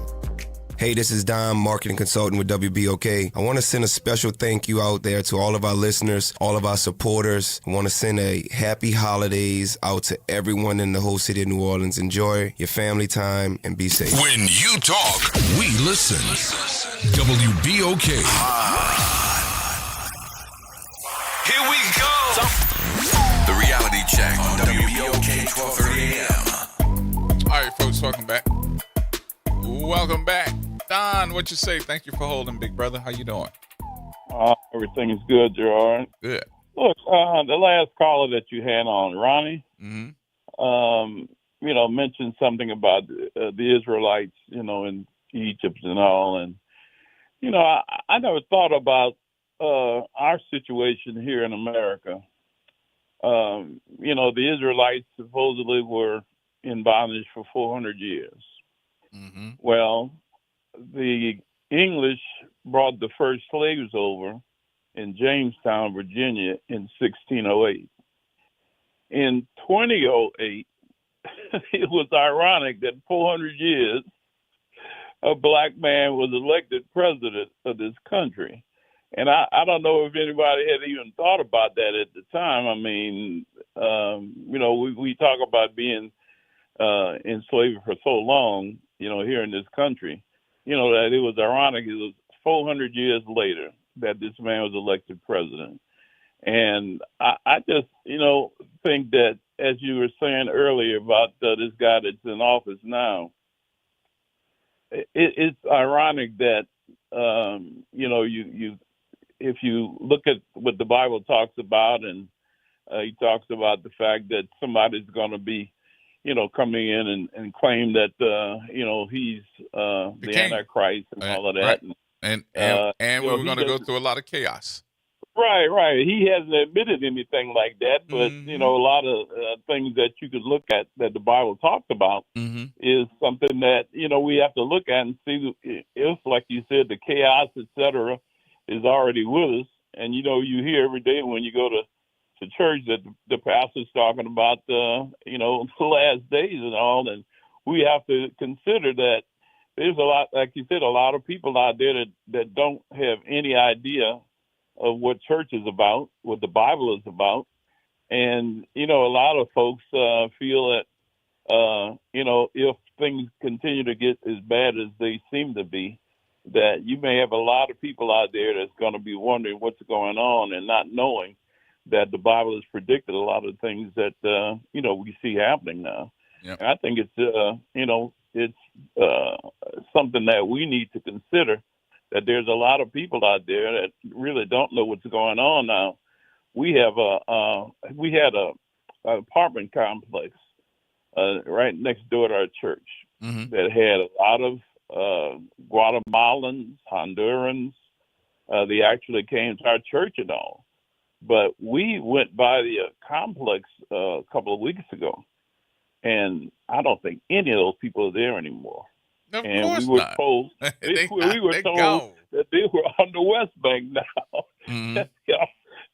Hey, this is Don, marketing consultant with WBOK. I want to send a special thank you out there to all of our listeners, all of our supporters. I want to send a happy holidays out to everyone in the whole city of New Orleans. Enjoy your family time and be safe. When you talk, we listen. WBOK. Here we go. The reality check on WBOK 12:30 a.m. All right, folks, welcome back. Welcome back. Don, what you say? Thank you for holding, big brother. How you doing? Everything is good, Gerard. Good. Look, the last caller that you had on, Ronnie, mentioned something about the Israelites, in Egypt and all. And, I never thought about our situation here in America. The Israelites supposedly were in bondage for 400 years. Well, the English brought the first slaves over in Jamestown, Virginia in 1608. In 2008, it was ironic that 400 years a black man was elected president of this country. And I don't know if anybody had even thought about that at the time. I mean, we talk about being enslaved for so long, here in this country, that it was ironic. It was 400 years later that this man was elected president. And I just, think that, as you were saying earlier about this guy that's in office now, it's ironic that, if you look at what the Bible talks about, and he talks about the fact that somebody's going to be, coming in and claim that, he's the Antichrist and all of that. Right. And we were going to go through a lot of chaos. Right. He hasn't admitted anything like that, but, a lot of things that you could look at that the Bible talks about is something that, we have to look at and see if, like you said, the chaos, et cetera, is already with us. And, you hear every day when you go to church that the pastor's talking about, the last days and all. And we have to consider that there's a lot, like you said, a lot of people out there that don't have any idea of what church is about, what the Bible is about. And, a lot of folks feel that, if things continue to get as bad as they seem to be, that you may have a lot of people out there that's going to be wondering what's going on and not knowing that the Bible has predicted a lot of things that, we see happening now. Yep. And I think it's something that we need to consider, that there's a lot of people out there that really don't know what's going on now. We had an apartment complex right next door to our church that had a lot of Guatemalans, Hondurans. They actually came to our church and all. But we went by the complex a couple of weeks ago, and I don't think any of those people are there anymore. Of and course we were not. told we were told that they were on the West Bank now.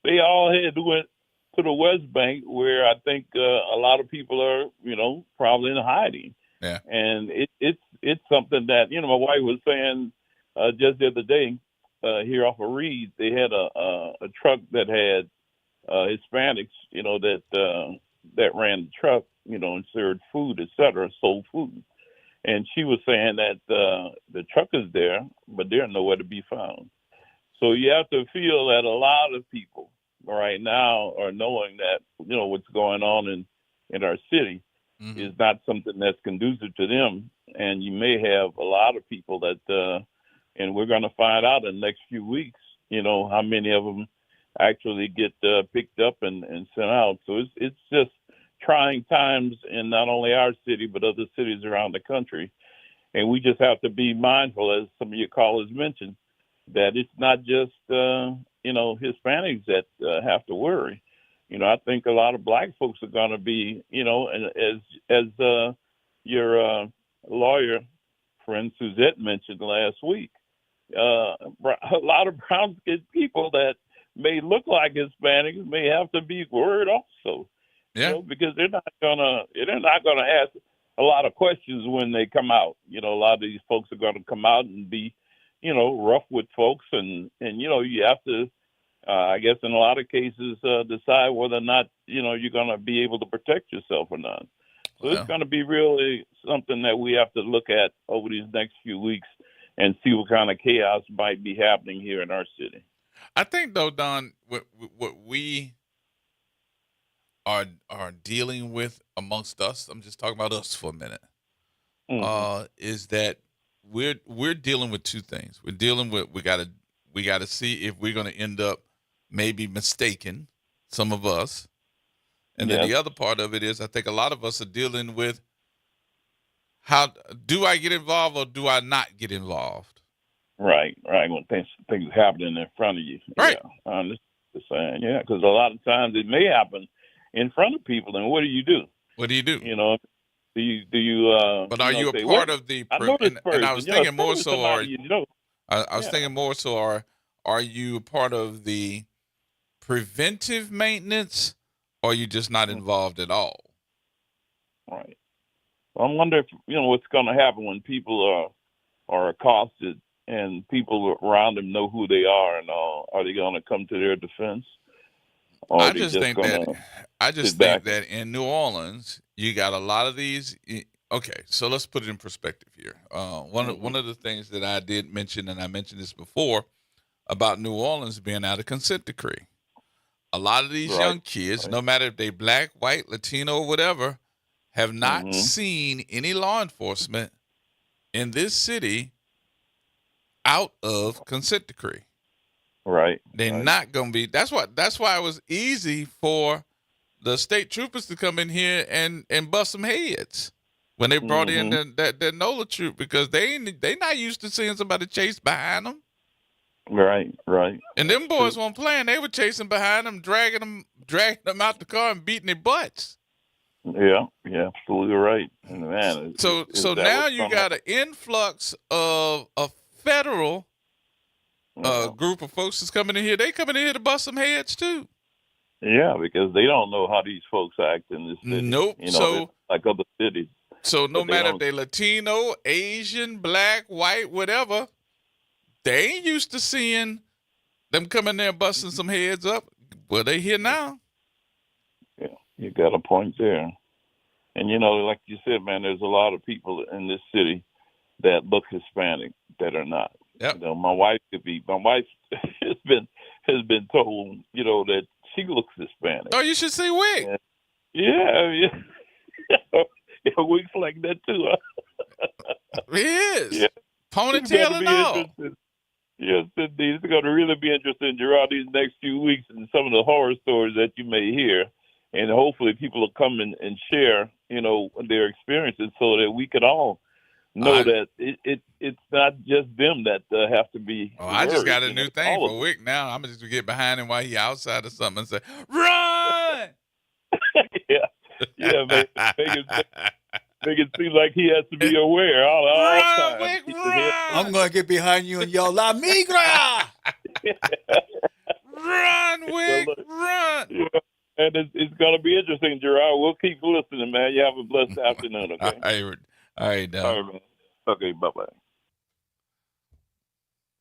They all had went to the West Bank, where I think a lot of people are, probably in hiding. Yeah. And it's something that, my wife was saying just the other day here off of Reed, they had a truck that had Hispanics, that ran the truck, and served food, et cetera, sold food. And she was saying that the truck is there, but they're nowhere to be found. So you have to feel that a lot of people right now are knowing that, what's going on in our city is not something that's conducive to them. And you may have a lot of people that, and we're going to find out in the next few weeks, how many of them actually get picked up and sent out. So it's just trying times in not only our city, but other cities around the country. And we just have to be mindful, as some of your callers mentioned, that it's not just, Hispanics that have to worry. I think a lot of black folks are going to be, and as your lawyer friend Suzette mentioned last week, a lot of brown-skinned people that may look like Hispanics may have to be worried also. Yeah. Because they're not gonna ask a lot of questions when they come out. A lot of these folks are gonna come out and be, rough with folks, and you have to, I guess in a lot of cases, decide whether or not you're gonna be able to protect yourself or not. So it's gonna be really something that we have to look at over these next few weeks and see what kind of chaos might be happening here in our city. I think, though, Don, what we are dealing with amongst us, I'm just talking about us for a minute, is that we're dealing with two things. We're dealing with we got to see if we're going to end up maybe mistaken some of us. And then the other part of it is I think a lot of us are dealing with how do I get involved or do I not get involved? Right. When things happening in front of you. Right. Yeah, I understand. Yeah, because a lot of times it may happen in front of people, and what do you do? What do you do? You know, do you? But are you a part of the? I know this person. And I was thinking more so. I was thinking more so. Are you a part of the preventive maintenance, or are you just not involved at all? Right. Well, I wonder if what's going to happen when people are accosted and people around them know who they are and all. Are they going to come to their defense? Or I just think that in New Orleans, you got a lot of these. Okay, so let's put it in perspective here. One of the things that I did mention, and I mentioned this before, about New Orleans being out of consent decree. A lot of these young kids, no matter if they black, white, Latino, or whatever, have not seen any law enforcement in this city out of consent decree. Right. They're not going to be. That's why it was easy for the state troopers to come in here and bust some heads when they brought in that NOLA troop, because they not used to seeing somebody chase behind them. Right. And them boys weren't playing. They were chasing behind them, dragging them out the car and beating their butts. Yeah, absolutely right. And man, so now you got an influx of a federal group of folks that's coming in here. They coming in here to bust some heads too. Yeah, because they don't know how these folks act in this city. Nope. So like other cities. So no matter if they Latino, Asian, black, white, whatever, they ain't used to seeing them coming there busting some heads up. Well, they here now. Yeah, you got a point there. And like you said, man, there's a lot of people in this city that look Hispanic that are not. Yep. My wife has been told, that she looks Hispanic. Oh, you should see Wick. And, yeah. Wick's like that too. He is. Yeah. Ponytail and all. Yes, indeed. It's going to really be interesting, Gerard, these next few weeks and some of the horror stories that you may hear. And hopefully people will come and share, their experiences so that we could all know that it's not just them that have to be. Oh, I just got a new thing for Wick now. I'm just going to get behind him while he outside or something and say, run! Yeah, man. Make it seem like he has to be aware all run, time. Wick, run! I'm going to get behind you and yell, La Migra! Run, Wick, run! Yeah. And it's going to be interesting, Gerard. We'll keep listening, man. You have a blessed afternoon, okay? All right, Dom. All right, man. Okay, bye-bye.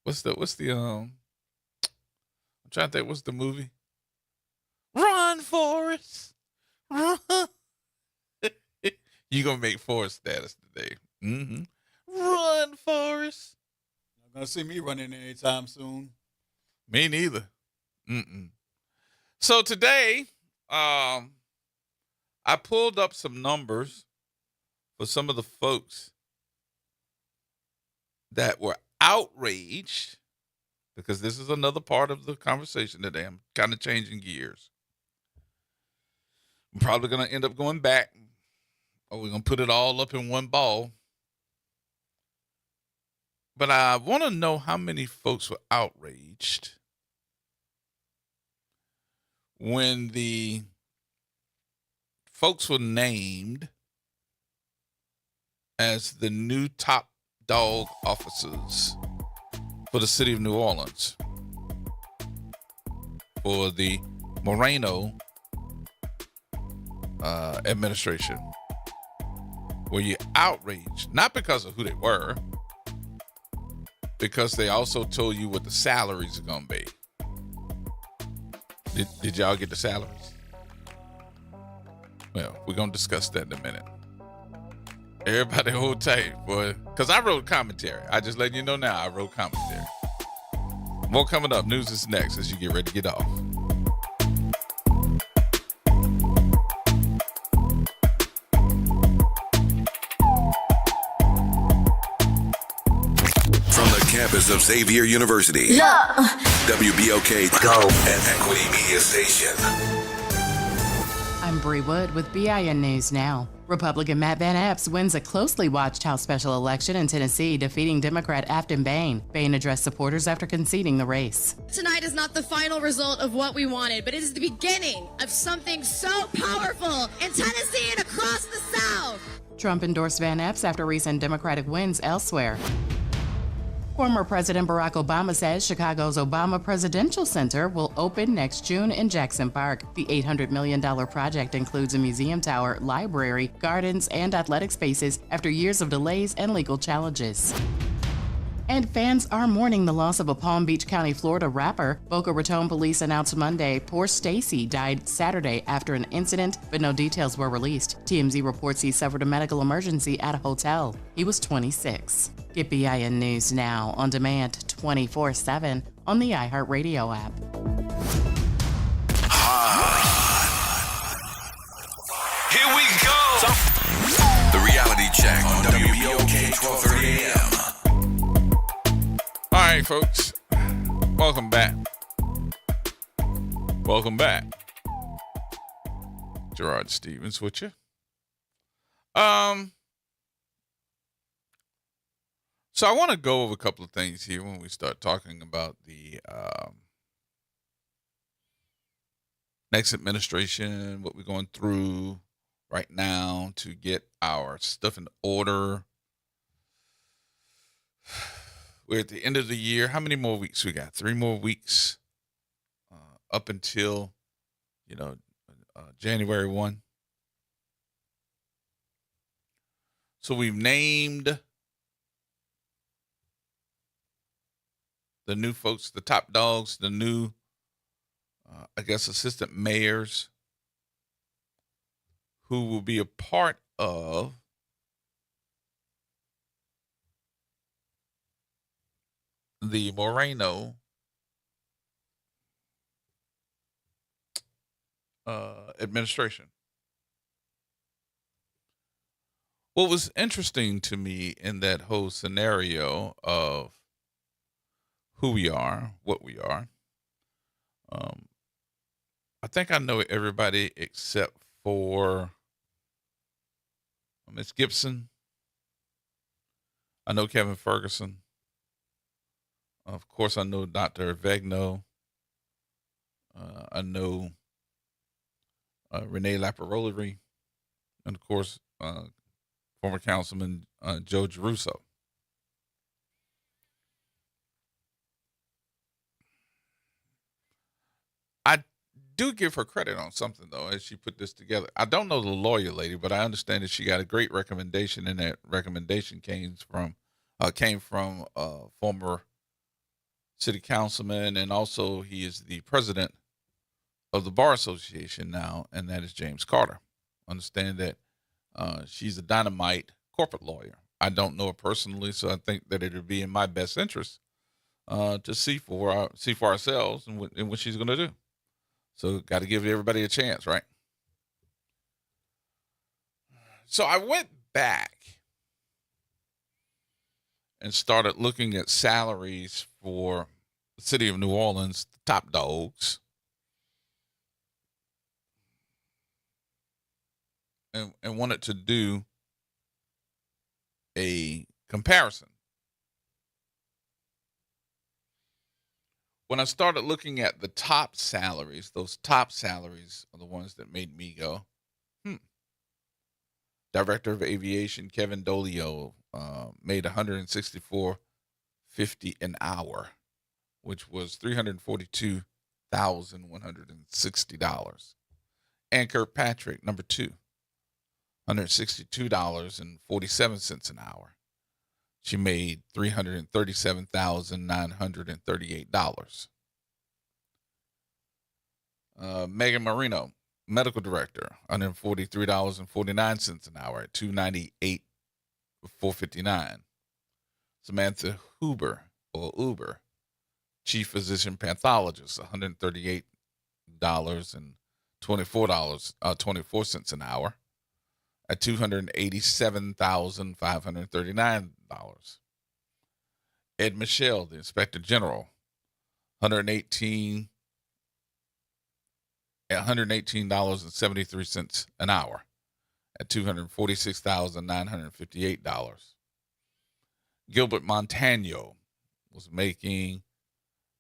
What's the I'm trying to think, what's the movie? Run, Forrest! Run! You're going to make Forrest status today. Run, Forrest! Not going to see me running anytime soon. Me neither. So today, I pulled up some numbers for some of the folks that were outraged, because this is another part of the conversation today. I'm kind of changing gears. I'm probably going to end up going back, or we're going to put it all up in one ball. But I want to know how many folks were outraged when the folks were named as the new top dog officers for the city of New Orleans for the Moreno administration. Were you outraged? Not because of who they were, because they also told you what the salaries are going to be. Did y'all get the salaries? Well, we're going to discuss that in a minute. Everybody hold tight, boy. Because I wrote commentary. I just letting you know now, I wrote commentary. More coming up. News is next as you get ready to get off. From the campus of Xavier University. WBOK Go and Equity Media Station. I'm Bree Wood with BIN News Now. Republican Matt Van Epps wins a closely watched House special election in Tennessee, defeating Democrat Afton Bain. Bain addressed supporters after conceding the race. Tonight is not the final result of what we wanted, but it is the beginning of something so powerful in Tennessee and across the South. Trump endorsed Van Epps after recent Democratic wins elsewhere. Former President Barack Obama says Chicago's Obama Presidential Center will open next June in Jackson Park. The $800 million project includes a museum tower, library, gardens, and athletic spaces after years of delays and legal challenges. And fans are mourning the loss of a Palm Beach County, Florida rapper. Boca Raton police announced Monday poor Stacy died Saturday after an incident, but no details were released. TMZ reports he suffered a medical emergency at a hotel. He was 26. Get BIN News Now on demand 24/7 on the iHeartRadio app. Here we go. The reality check on WBOK 1230 AM. All right, folks. Welcome back. Welcome back. Gerard Stevens with you. So I want to go over a couple of things here when we start talking about the next administration, what we're going through right now to get our stuff in order. We're at the end of the year. How many more weeks we got? 3 more weeks up until, January 1. So we've named the new folks, the top dogs, the new, assistant mayors who will be a part of the Moreno administration. What was interesting to me in that whole scenario of who we are, what we are, I think I know everybody except for Miss Gibson. I know Kevin Ferguson. Of course, I know Dr. Vegno. I know Renee Laparolari. And, of course, former Councilman Joe Giarrusso. I do give her credit on something, though, as she put this together. I don't know the lawyer lady, but I understand that she got a great recommendation, and that recommendation came from former city councilman, and also he is the president of the Bar Association now, and that is James Carter. Understand that she's a dynamite corporate lawyer. I don't know her personally, so I think that it would be in my best interest to see for ourselves and what she's going to do. So got to give everybody a chance, right? So I went back and started looking at salaries for the city of New Orleans, the top dogs, and wanted to do a comparison. When I started looking at the top salaries, those top salaries are the ones that made me go, Director of Aviation Kevin Dolio made $164.50 an hour, which was $342,160. Ann Kirkpatrick, number 2, $162.47 an hour. She made $337,938. Megan Marino, medical director, $143.49 an hour at $298,459. Samantha Huber, or Uber, chief physician pathologist, $138.24 an hour at $287,539. Ed Michelle, the Inspector General, $118.73 an hour at $246,958. Gilbert Montano was making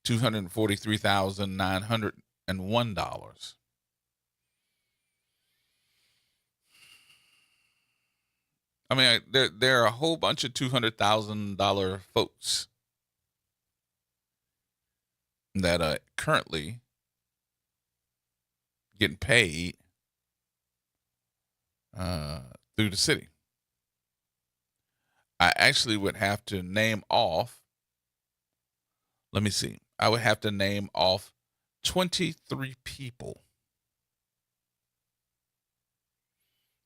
$243,901. I mean, there are a whole bunch of $200,000 folks that are currently getting paid through the city. I actually would have to name off, let me see, I would have to name off 23 people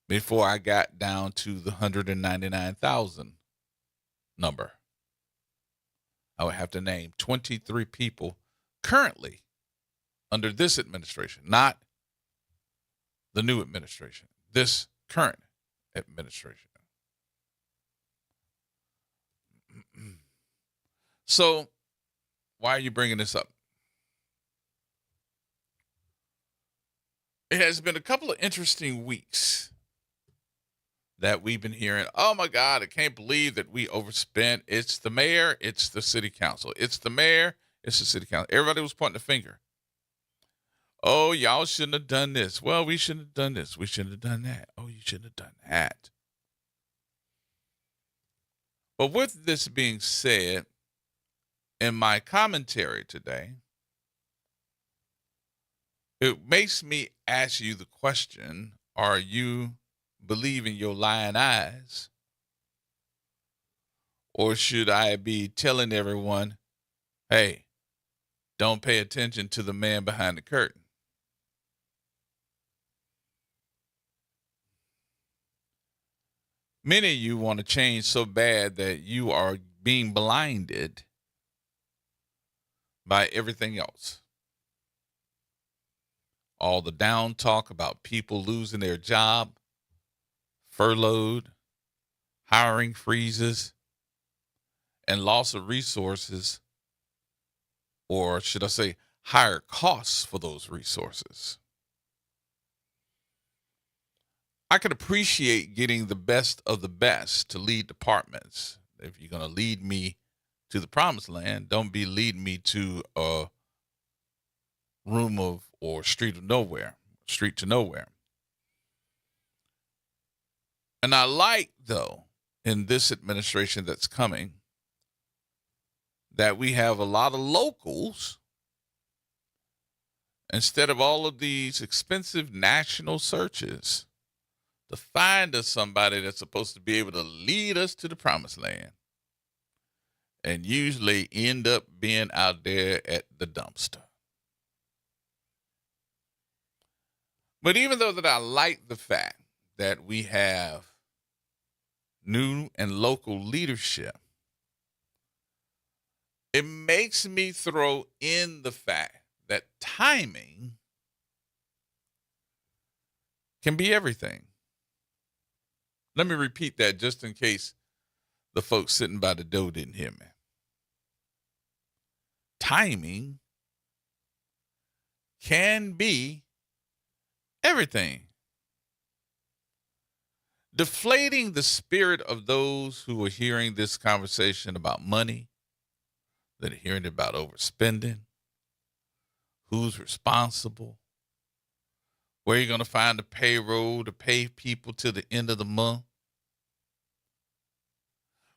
before I got down to the 199,000 number. I would have to name 23 people currently under this administration, not the new administration, this current administration. So, why are you bringing this up? It has been a couple of interesting weeks that we've been hearing, oh my God, I can't believe that we overspent. It's the mayor, it's the city council. It's the mayor, it's the city council. Everybody was pointing a finger. Oh, y'all shouldn't have done this. Well, we shouldn't have done this. We shouldn't have done that. Oh, you shouldn't have done that. But with this being said, in my commentary today, it makes me ask you the question, are you believing your lying eyes? Or should I be telling everyone, hey, don't pay attention to the man behind the curtain? Many of you want to change so bad that you are being blinded by everything else. All the down talk about people losing their job, furloughed, hiring freezes, and loss of resources, or should I say higher costs for those resources. I could appreciate getting the best of the best to lead departments. If you're going to lead me to the promised land, don't be leading me to a room of or street to nowhere. And I like, though, in this administration that's coming, that we have a lot of locals instead of all of these expensive national searches to find us somebody that's supposed to be able to lead us to the promised land, and usually end up being out there at the dumpster. But even though that I like the fact that we have new and local leadership, it makes me throw in the fact that timing can be everything. Let me repeat that just in case the folks sitting by the door didn't hear me. Timing can be everything. Deflating the spirit of those who are hearing this conversation about money, that are hearing about overspending, who's responsible, where you're going to find the payroll to pay people till the end of the month,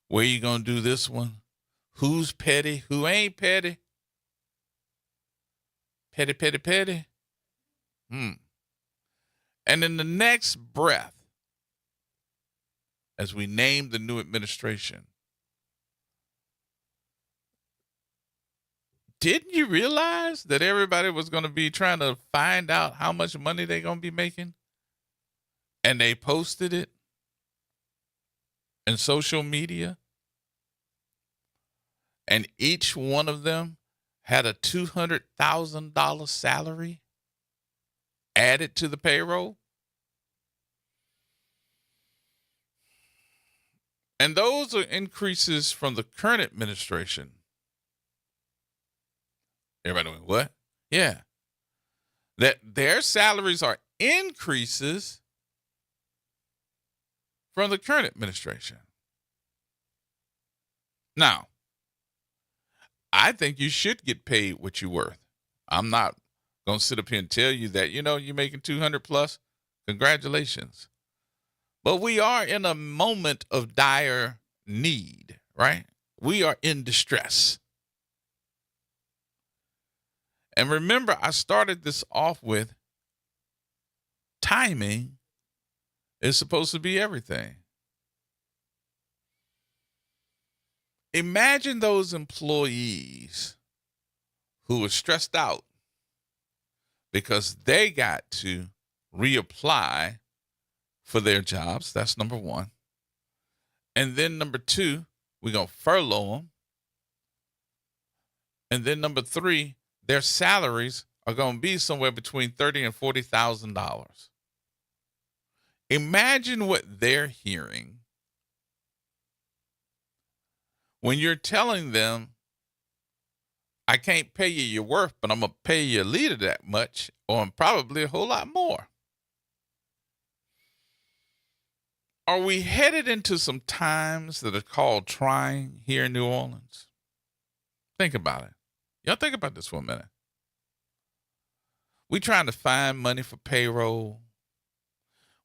where you going to do this one, who's petty, who ain't petty, petty. And in the next breath, as we name the new administration, didn't you realize that everybody was going to be trying to find out how much money they're going to be making? And they posted it in social media. And each one of them had a $200,000 salary added to the payroll. And those are increases from the current administration. Everybody went, what? Yeah. That their salaries are increases from the current administration. Now, I think you should get paid what you're worth. I'm not going to sit up here and tell you that, you're making 200 plus. Congratulations. But we are in a moment of dire need, right? We are in distress. And remember, I started this off with timing is supposed to be everything. Imagine those employees who were stressed out because they got to reapply for their jobs. That's number one. And then number two, we're going to furlough them. And then number three, their salaries are going to be somewhere between $30,000 and $40,000. Imagine what they're hearing when you're telling them, I can't pay you your worth, but I'm going to pay your leader that much, or probably a whole lot more. Are we headed into some times that are called trying here in New Orleans? Think about it. Y'all think about this for a minute. We trying to find money for payroll.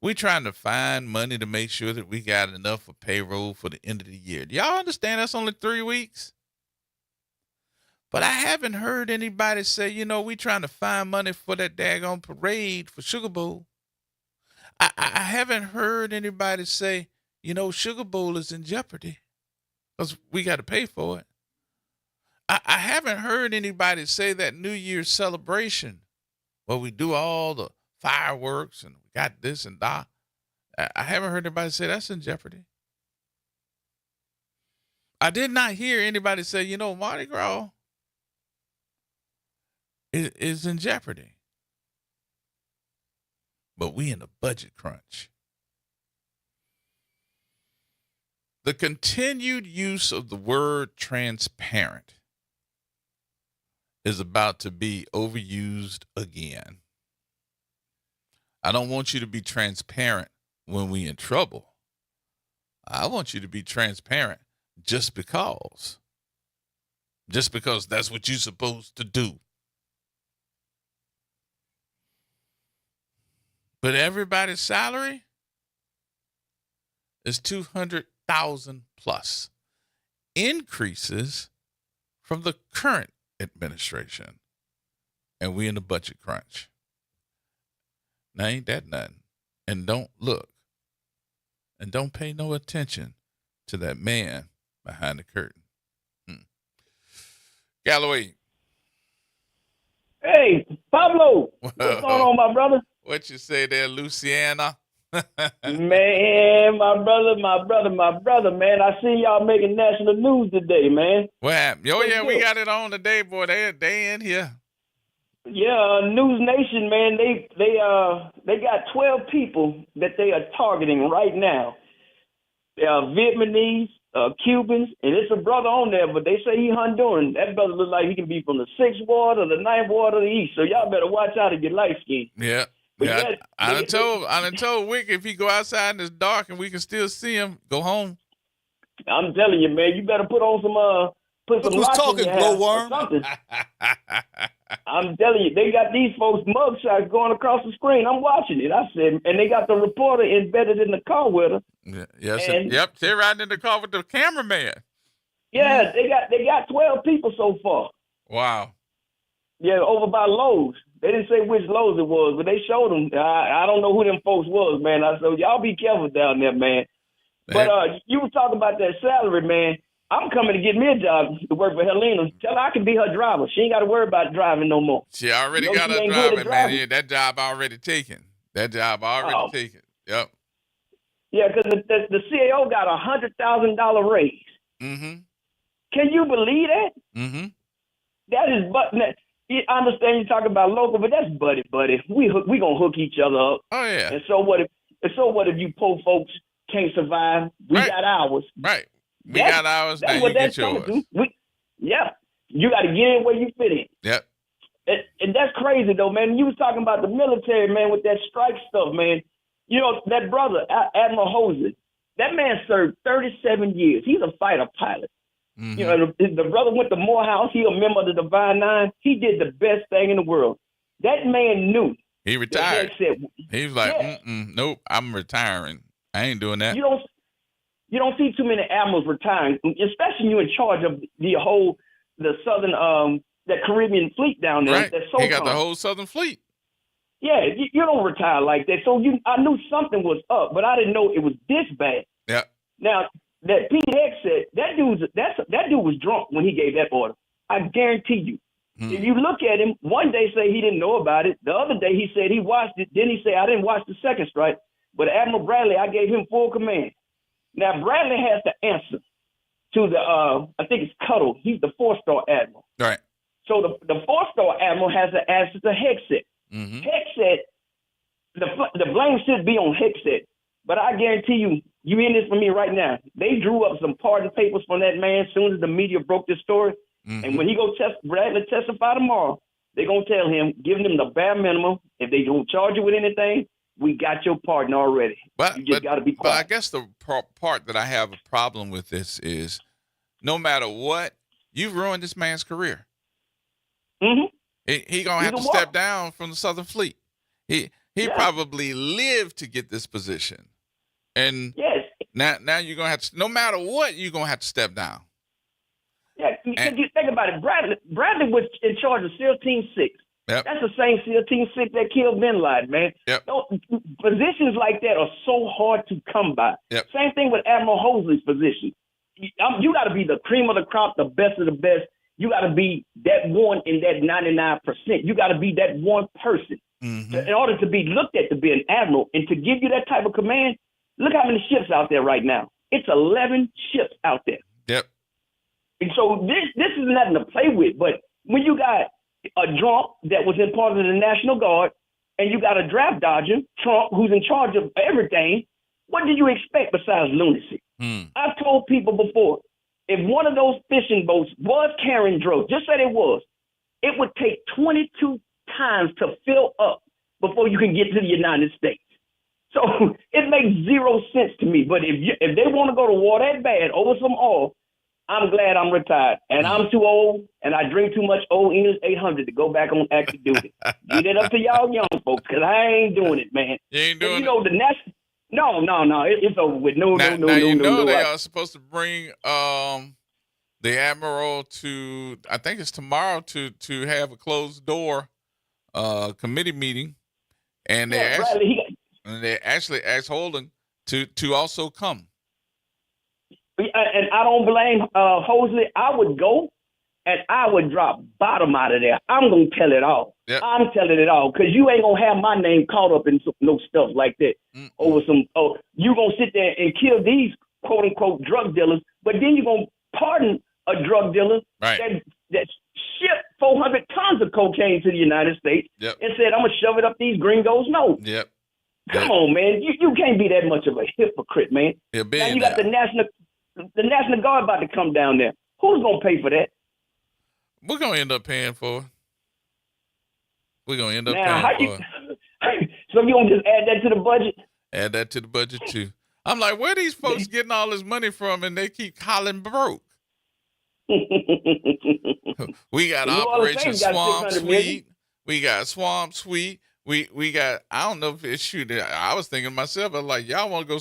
We trying to find money to make sure that we got enough for payroll for the end of the year. Do y'all understand that's only 3 weeks? But I haven't heard anybody say, we trying to find money for that daggone parade for Sugar Bowl. I haven't heard anybody say, Sugar Bowl is in jeopardy because we got to pay for it. I haven't heard anybody say that New Year's celebration where we do all the fireworks and we got this and that. I haven't heard anybody say that's in jeopardy. I did not hear anybody say, Mardi Gras is in jeopardy. But we in a budget crunch. The continued use of the word transparent is about to be overused again. I don't want you to be transparent when we in trouble. I want you to be transparent just because. Just because that's what you're supposed to do. But everybody's salary is $200,000 plus. Increases from the current administration. And we in the budget crunch. Now ain't that nothing. And don't look. And don't pay no attention to that man behind the curtain. Galloway. Hey, Pablo. What's going on, my brother? What you say there, Luciana? Man, my brother, man. I see y'all making national news today, man. What happened? Oh, yeah, we got it on today, boy. They in here. Yeah, News Nation, man, they got 12 people that they are targeting right now. They are Vietnamese, Cubans, and it's a brother on there, but they say he Honduran. That brother looks like he can be from the 6th ward or the 9th ward of the East, so y'all better watch out if you're light-skinned. Yeah. Yeah, I done told Wick if he go outside and it's dark and we can still see him, go home. I'm telling you, man, you better put on some put some locks in your hair or something. I'm telling you, they got these folks mugshots going across the screen. I'm watching it. I said, and they got the reporter embedded in the car with her. Yeah, yes, yep, they're riding in the car with the cameraman. Yeah, they got 12 people so far. Wow. Yeah, over by Lowe's. They didn't say which Lowe's it was, but they showed them. I don't know who them folks was, man. I said, y'all be careful down there, man. But you were talking about that salary, man. I'm coming to get me a job to work for Helena. Tell her I can be her driver. She ain't got to worry about driving no more. She already got her driving, man. Yeah, that job already taken. Taken. Yep. Yeah, because the CAO got $100,000 raise. Mm-hmm. Can you believe that? Mm-hmm. That is I understand you talking about local, but that's buddy. We gonna hook each other up. Oh yeah. And so what if you poor folks can't survive. We got ours. Right. We got ours. Now you get yours. You got to get in where you fit in. Yep. And that's crazy, though, man. You was talking about the military, man, with that strike stuff, man. You know, that brother, Admiral Hosley, that man served 37 years. He's a fighter pilot. Mm-hmm. You know, the brother went to Morehouse. He a member of the Divine Nine. He did the best thing in the world. That man knew. He retired. He was like, nope, I'm retiring. I ain't doing that. You don't see too many admirals retiring, especially you in charge of the southern, that Caribbean fleet down there. Right. He got the whole Southern Fleet. Yeah, you don't retire like that. So I knew something was up, but I didn't know it was this bad. Yeah. Now that Pete Hegseth, that dude was drunk when he gave that order. I guarantee you. If you look at him, one day say he didn't know about it. The other day he said he watched it. Then he said I didn't watch the second strike. But Admiral Bradley, I gave him full command. Now Bradley has to answer to the I think it's Cuttle. He's the 4-star admiral. Right. So the 4-star admiral has to answer to Hegseth. Mm-hmm. Hegseth, the blame should be on Hegseth. But I guarantee you in this for me right now. They drew up some pardon papers from that man as soon as the media broke this story. Mm-hmm. And when he go Bradley testify tomorrow, they're going to tell him, giving him the bare minimum. If they don't charge you with anything, we got your pardon already. You just got to be quiet. But I guess the part that I have a problem with this is no matter what, you've ruined this man's career. Mm-hmm. He gonna have to step down from the Southern Fleet. He probably lived to get this position, and now you're gonna have to. No matter what, you're gonna have to step down. Yeah, because you think about it. Bradley was in charge of SEAL Team 6. Yep. That's the same SEAL Team 6 that killed Bin Laden, man. Yep. Positions like that are so hard to come by. Yep. Same thing with Admiral Hosley's position. You got to be the cream of the crop, the best of the best. You got to be that one in that 99%. You got to be that one person in order to be looked at to be an admiral and to give you that type of command. Look how many ships out there right now. It's 11 ships out there. Yep. And so this is nothing to play with. But when you got a drunk that was in part of the National Guard and you got a draft dodger, Trump, who's in charge of everything, what do you expect besides lunacy? I've told people before, if one of those fishing boats was carrying drugs, just say it was, it would take 22 times to fill up before you can get to the United States. So it makes zero sense to me. But if they want to go to war that bad over some oil, I'm glad I'm retired. And I'm too old, and I drink too much Old English 800 to go back on active duty. Leave it up to y'all young folks, because I ain't doing it, man. You ain't doing it? You know, the national... No. It's over with. No. They are supposed to bring the admiral to, I think it's tomorrow, to have a closed door committee meeting, and they actually asked Holden to also come. And I don't blame Hosley. I would go, and I would drop bottom out of there. I'm gonna tell it all. Yep. I'm telling it all, because you ain't gonna have my name caught up in no stuff like that over some. Oh, you gonna sit there and kill these quote unquote drug dealers, but then you gonna pardon a drug dealer that shipped 400 tons of cocaine to the United States and said, "I'm gonna shove it up these gringos' nose." Yep. Come on, man. You can't be that much of a hypocrite, man. Now you got the National Guard about to come down there. Who's gonna pay for that? We're gonna end up paying for it. We're gonna end up paying for it. So you gonna just add that to the budget? Add that to the budget too. I'm like, where are these folks getting all this money from, and they keep hollering broke? We got Operation Swamp Sweet. We got Swamp Sweet. We got, I don't know if it's shoot. I was thinking to myself, I was like, y'all want to go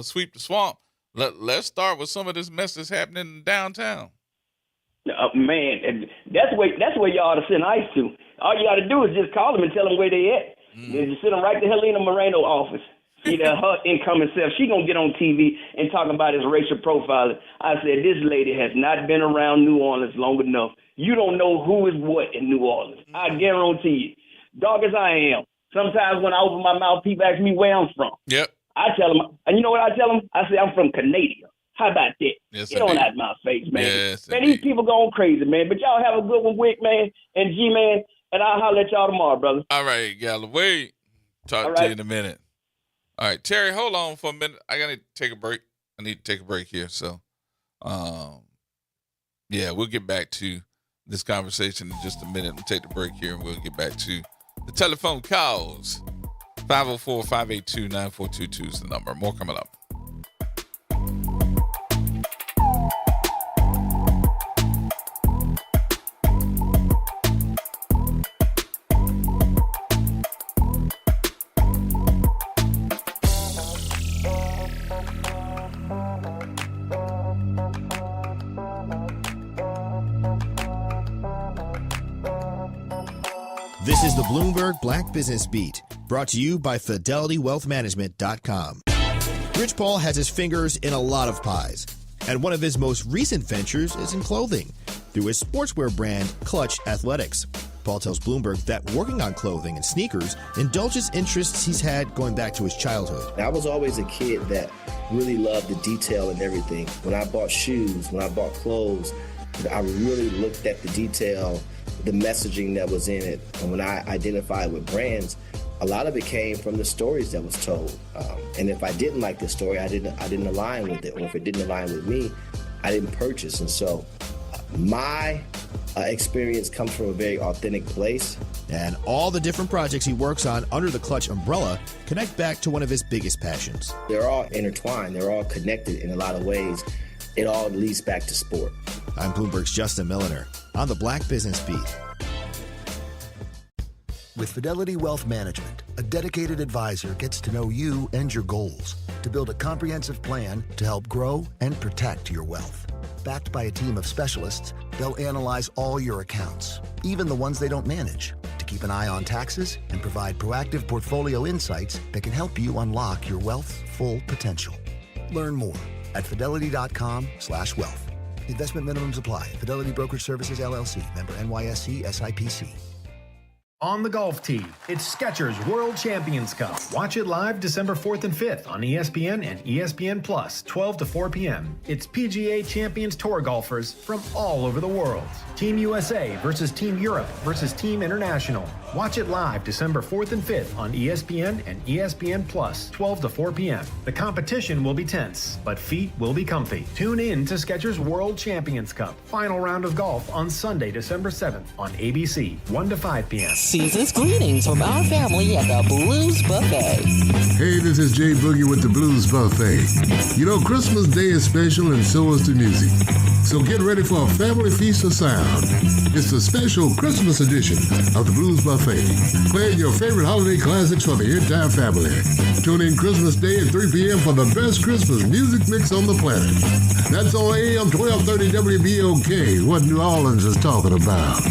sweep the swamp? Let's start with some of this mess that's happening in downtown. Man, and that's where you ought to send ICE to. All you got to do is just call them and tell them where they at. And just send them right to Helena Moreno office. See that her incoming self. She gonna get on TV and talk about his racial profiling. I said, this lady has not been around New Orleans long enough. You don't know who is what in New Orleans. I guarantee you. Dog as I am, sometimes when I open my mouth, people ask me where I'm from. Yep. I tell them, and you know what I tell them? I say, I'm from Canada. How about that? Yes, Get on out of my face, man. Yes, man, these people going crazy, man. But y'all have a good one, Wick, man, and G-Man, and I'll holler at y'all tomorrow, brother. All right, Galloway. Talk to you in a minute. All right, Terry, hold on for a minute. I got to take a break. I need to take a break here. So, yeah, we'll get back to this conversation in just a minute. We'll take the break here, and we'll get back to the telephone calls. 504-582-9422 is the number. More coming up. This is the Bloomberg Black Business Beat, brought to you by FidelityWealthManagement.com. Rich Paul has his fingers in a lot of pies, and one of his most recent ventures is in clothing, through his sportswear brand, Clutch Athletics. Paul tells Bloomberg that working on clothing and sneakers indulges interests he's had going back to his childhood. I was always a kid that really loved the detail and everything. When I bought shoes, when I bought clothes, I really looked at the detail, the messaging that was in it. And when I identified with brands, a lot of it came from the stories that was told. And if I didn't like the story, I didn't align with it. Or if it didn't align with me, I didn't purchase. And so my experience comes from a very authentic place. And all the different projects he works on under the Clutch umbrella connect back to one of his biggest passions. They're all intertwined. They're all connected in a lot of ways. It all leads back to sport. I'm Bloomberg's Justin Milliner on the Black Business Beat. With Fidelity Wealth Management, a dedicated advisor gets to know you and your goals to build a comprehensive plan to help grow and protect your wealth. Backed by a team of specialists, they'll analyze all your accounts, even the ones they don't manage, to keep an eye on taxes and provide proactive portfolio insights that can help you unlock your wealth's full potential. Learn more at fidelity.com/wealth. Investment minimums apply. Fidelity Brokerage Services, LLC. Member NYSE SIPC. On the golf tee, it's Skechers World Champions Cup. Watch it live December 4th and 5th on ESPN and ESPN Plus, 12 to 4 p.m. It's PGA Champions Tour golfers from all over the world. Team USA versus Team Europe versus Team International. Watch it live December 4th and 5th on ESPN and ESPN Plus, 12 to 4 p.m. The competition will be tense, but feet will be comfy. Tune in to Skechers World Champions Cup. Final round of golf on Sunday, December 7th on ABC, 1 to 5 p.m. Season's greetings from our family at the Blues Buffet. Hey, this is Jay Boogie with the Blues Buffet. You know, Christmas Day is special and so is the music. So get ready for a family feast of sound. It's the special Christmas edition of the Blues Buffet, playing your favorite holiday classics for the entire family. Tune in Christmas Day at 3 p.m. for the best Christmas music mix on the planet. That's on AM 1230 WBOK, what New Orleans is talking about.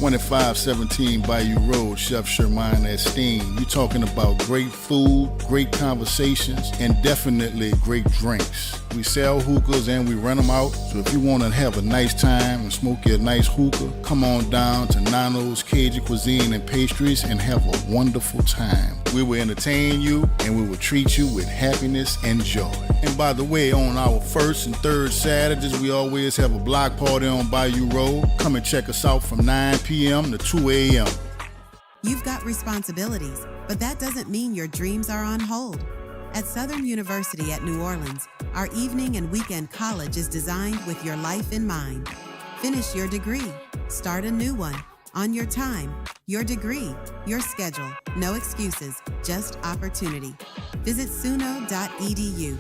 2517 Bayou Road, Chef Sherman Esteem. You're talking about great food, great conversations, and definitely great drinks. We sell hookahs and we rent them out. So if you want to have a nice time and smoke your nice hookah, come on down to Nano's Cajun Cuisine and Pastries and have a wonderful time. We will entertain you and we will treat you with happiness and joy. And by the way, on our first and third Saturdays, we always have a block party on Bayou Road. Come and check us out from 9 p.m. to 2 a.m. You've got responsibilities, but that doesn't mean your dreams are on hold. At Southern University at New Orleans, our evening and weekend college is designed with your life in mind. Finish your degree, start a new one, on your time, your degree, your schedule, no excuses, just opportunity. Visit suno.edu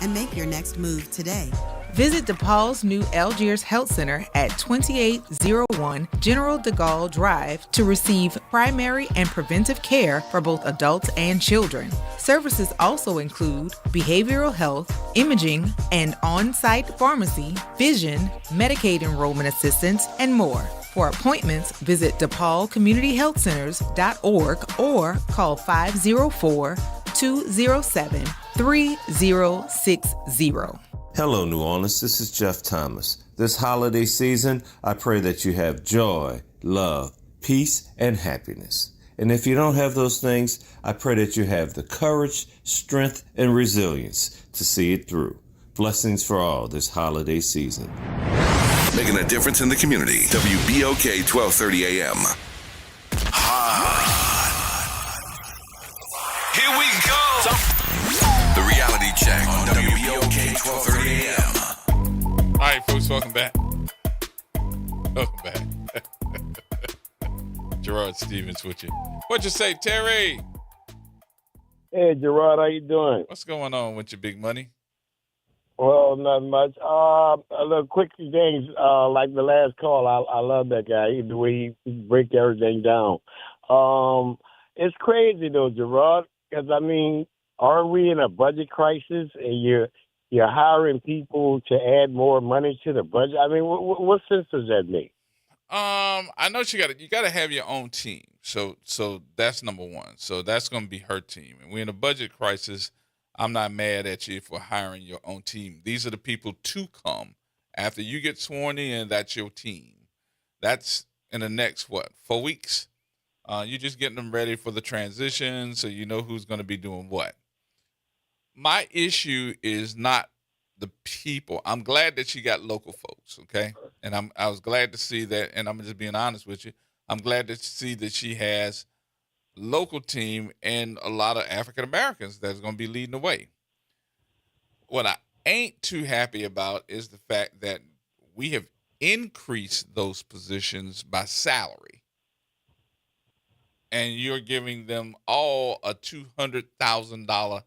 and make your next move today. Visit DePaul's new Algiers Health Center at 2801 General de Gaulle Drive to receive primary and preventive care for both adults and children. Services also include behavioral health, imaging, and on-site pharmacy, vision, Medicaid enrollment assistance, and more. For appointments, visit DePaulCommunityHealthCenters.org or call 504-207-3060. Hello, New Orleans. This is Jeff Thomas. This holiday season, I pray that you have joy, love, peace, and happiness. And if you don't have those things, I pray that you have the courage, strength, and resilience to see it through. Blessings for all this holiday season. Making a difference in the community. WBOK 1230 AM. Hot 12:30 a.m. All right, folks, welcome back. Welcome back. Gerard Stevens with you. What'd you say, Terry? Hey, Gerard, how you doing? What's going on with your big money? Well, not much. A little quick things, like the last call. I love that guy. The way he break everything down. It's crazy though, Gerard, because I mean, are we in a budget crisis and you're hiring people to add more money to the budget? I mean, what sense does that make? I know you gotta have your own team. So that's number one. So that's gonna be her team. And we're in a budget crisis. I'm not mad at you for hiring your own team. These are the people to come after you get sworn in. That's your team. That's in the next 4 weeks. You're just getting them ready for the transition, so you know who's going to be doing what. My issue is not the people. I'm glad that she got local folks, okay? And I was glad to see that, and I'm just being honest with you. I'm glad to see that she has local team and a lot of African Americans that's going to be leading the way. What I ain't too happy about is the fact that we have increased those positions by salary. And you're giving them all a $200,000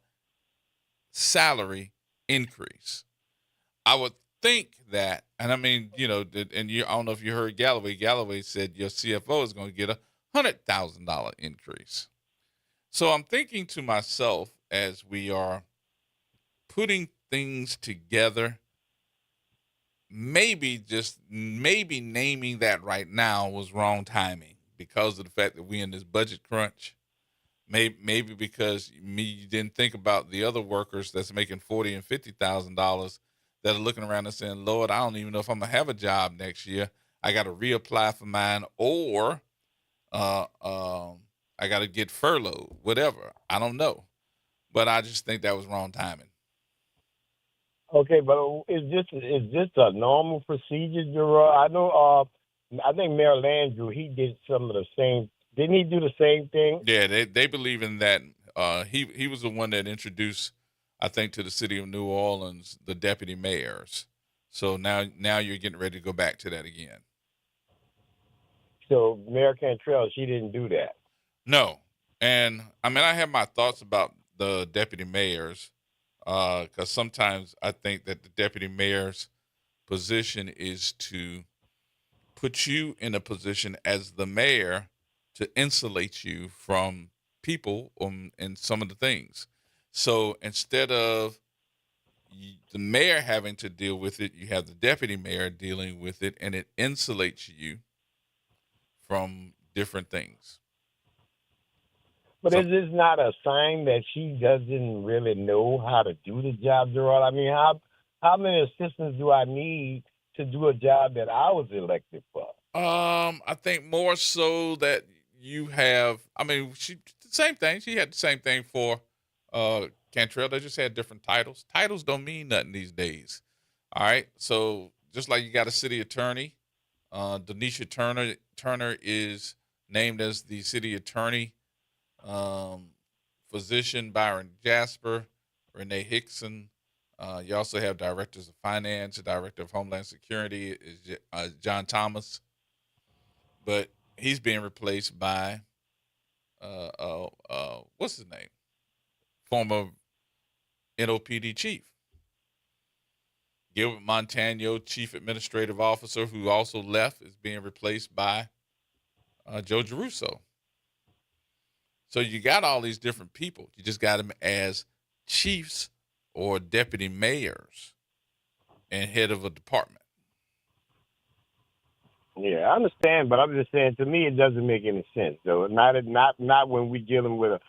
salary increase. I would think that, and I mean, I don't know if you heard Galloway. Galloway said your CFO is going to get a $100,000 increase. So I'm thinking to myself as we are putting things together, maybe naming that right now was wrong timing because of the fact that we're in this budget crunch. Maybe because you didn't think about the other workers that's making $40,000 and $50,000 that are looking around and saying, Lord, I don't even know if I'm going to have a job next year. I got to reapply for mine, or I got to get furloughed, whatever. I don't know. But I just think that was wrong timing. Okay, but is this a normal procedure, Gerard? I know. I think Mayor Landrieu, he did some of the same. Didn't he do the same thing? Yeah, they believe in that. He was the one that introduced, I think, to the city of New Orleans the deputy mayors. So now you're getting ready to go back to that again. So Mayor Cantrell, she didn't do that. No, and I mean I have my thoughts about the deputy mayors, because sometimes I think that the deputy mayor's position is to put you in a position as the mayor to insulate you from people and some of the things. So instead of the mayor having to deal with it, you have the deputy mayor dealing with it, and it insulates you from different things. But is this not a sign that she doesn't really know how to do the job, Gerard? I mean, how many assistants do I need to do a job that I was elected for? I think more so that you have. I mean, same thing. She had the same thing for Cantrell. They just had different titles. Titles don't mean nothing these days. All right. So just like you got a city attorney, Denisha Turner is named as the city attorney. Physician Byron Jasper, Renee Hickson. You also have directors of finance, the director of Homeland Security is John Thomas, but he's being replaced by what's his name? Former NOPD chief. Gilbert Montano, chief administrative officer, who also left, is being replaced by Joe Geruso. So you got all these different people. You just got them as chiefs or deputy mayors and head of a department. Yeah, I understand, but I'm just saying, to me, it doesn't make any sense, though. Not when we're dealing with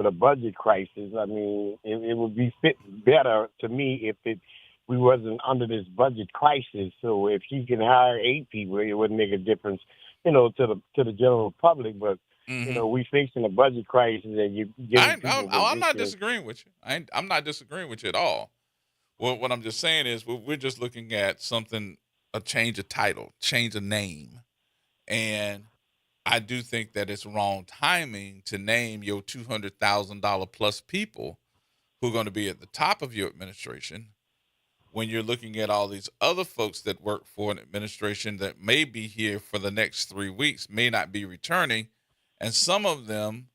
a budget crisis. I mean, it would be fit better to me if we wasn't under this budget crisis. So if she can hire 8 people, it wouldn't make a difference, to the general public. But we facing a budget crisis, and you get. I'm not disagreeing with you. I'm not disagreeing with you at all. Well, what I'm just saying is we're just looking at something, a change of title, change of name, and I do think that it's wrong timing to name your $200,000 plus people who are going to be at the top of your administration when you're looking at all these other folks that work for an administration that may be here for the next 3 weeks, may not be returning, and some of them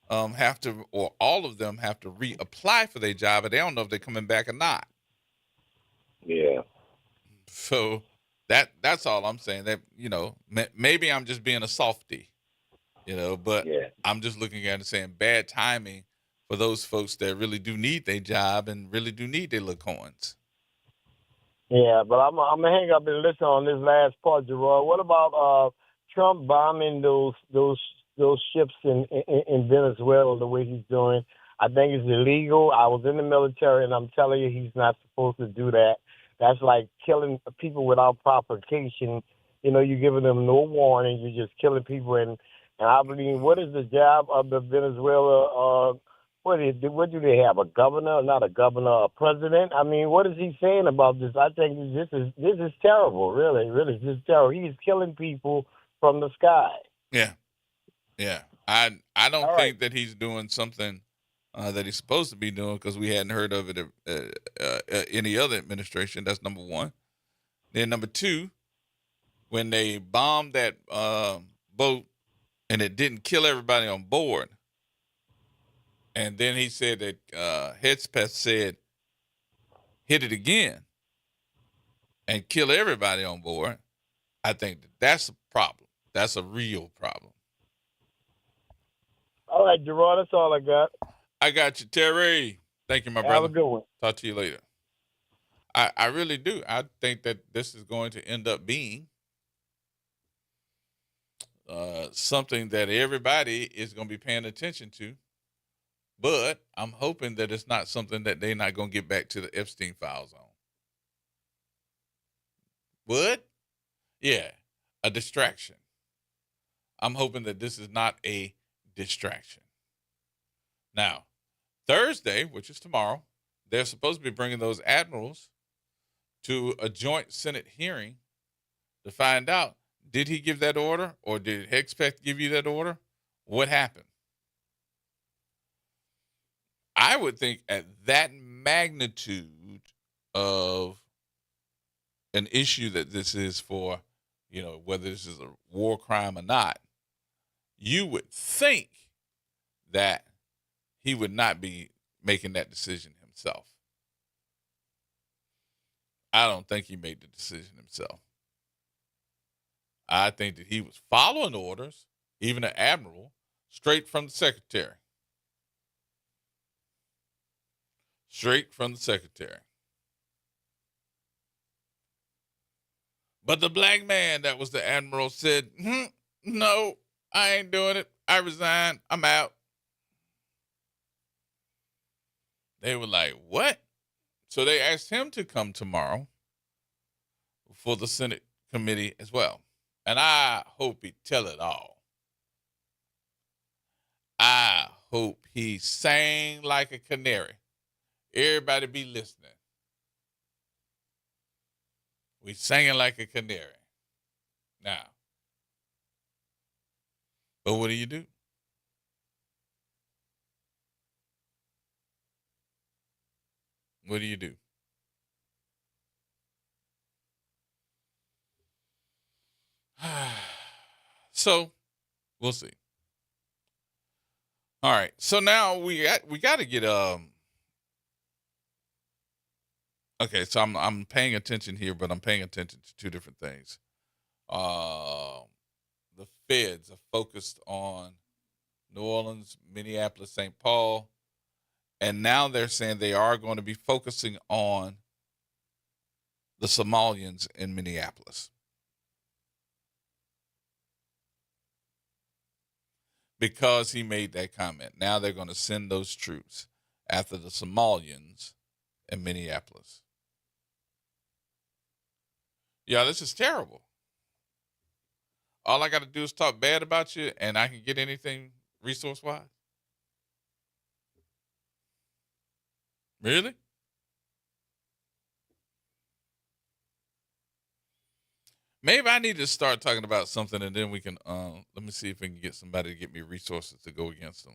have to, or all of them have to reapply for their job, and they don't know if they're coming back or not. Yeah. So that's all I'm saying. That, you know, maybe I'm just being a softie, you know, but I'm just looking at it and saying bad timing for those folks that really do need their job and really do need their little coins. Yeah, but I'm gonna hang up and listen on this last part, Gerard. What about Trump bombing those ships in Venezuela the way he's doing? I think it's illegal. I was in the military, and I'm telling you, he's not supposed to do that. That's like killing people without provocation. You know, you're giving them no warning. You're just killing people. And I believe, what is the job of the Venezuela? What do they have? A governor? Not a governor, a president? I mean, what is he saying about this? I think this is terrible. Really, this is terrible. He's killing people from the sky. Yeah. I don't think that he's doing something that he's supposed to be doing, because we hadn't heard of it any other administration. That's number one. Then number two, when they bombed that boat and it didn't kill everybody on board, and then he said that Hedgepeth said hit it again and kill everybody on board, I think that's a problem. That's a real problem. All right, Gerard, that's all I got. I got you, Terry. Thank you, my brother. Have a good one. Talk to you later. I really do. I think that this is going to end up being something that everybody is going to be paying attention to. But I'm hoping that it's not something that they're not going to get back to the Epstein files on. What? Yeah, a distraction. I'm hoping that this is not a distraction. Now, Thursday, which is tomorrow, they're supposed to be bringing those admirals to a joint Senate hearing to find out, did he give that order, or did Hedgepeth give you that order? What happened? I would think at that magnitude of an issue that this is for, you know, whether this is a war crime or not, you would think that he would not be making that decision himself. I don't think he made the decision himself. I think that he was following orders, even an admiral, straight from the secretary. Straight from the secretary. But the black man that was the admiral said, no, I ain't doing it. I resign. I'm out. They were like, what? So they asked him to come tomorrow for the Senate committee as well. And I hope he tell it all. I hope he sang like a canary. Everybody be listening. We singing like a canary. Now, but what do you do? What do you do? So, we'll see. All right. So now we got to get okay, so I'm paying attention here, but I'm paying attention to two different things. The feds are focused on New Orleans, Minneapolis, St. Paul, and now they're saying they are going to be focusing on the Somalians in Minneapolis. Because he made that comment. Now they're going to send those troops after the Somalians in Minneapolis. Yeah, this is terrible. All I got to do is talk bad about you and I can get anything resource-wise? Really? Maybe I need to start talking about something and then we can, let me see if we can get somebody to get me resources to go against them.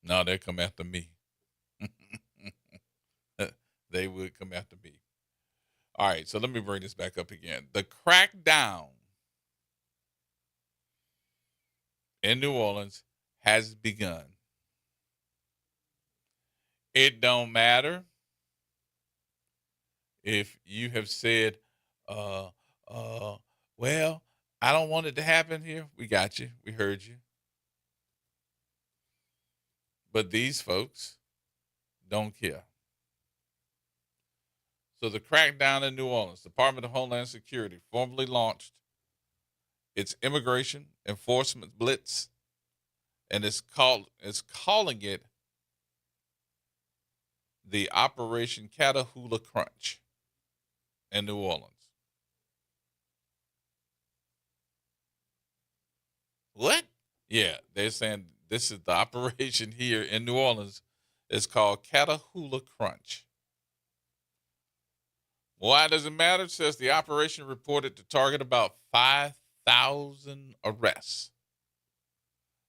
No, they'll come after me. They would come after me. All right, so let me bring this back up again. The crackdown in New Orleans has begun. It don't matter if you have said, uh, well, I don't want it to happen here. We got you. We heard you. But these folks don't care. So the crackdown in New Orleans, Department of Homeland Security formally launched its immigration enforcement blitz, and it's calling it the Operation Catahoula Crunch in New Orleans. What? Yeah, they're saying this is the operation here in New Orleans. It's called Catahoula Crunch. Why does it matter? It says the operation reported to target about 5,000 arrests.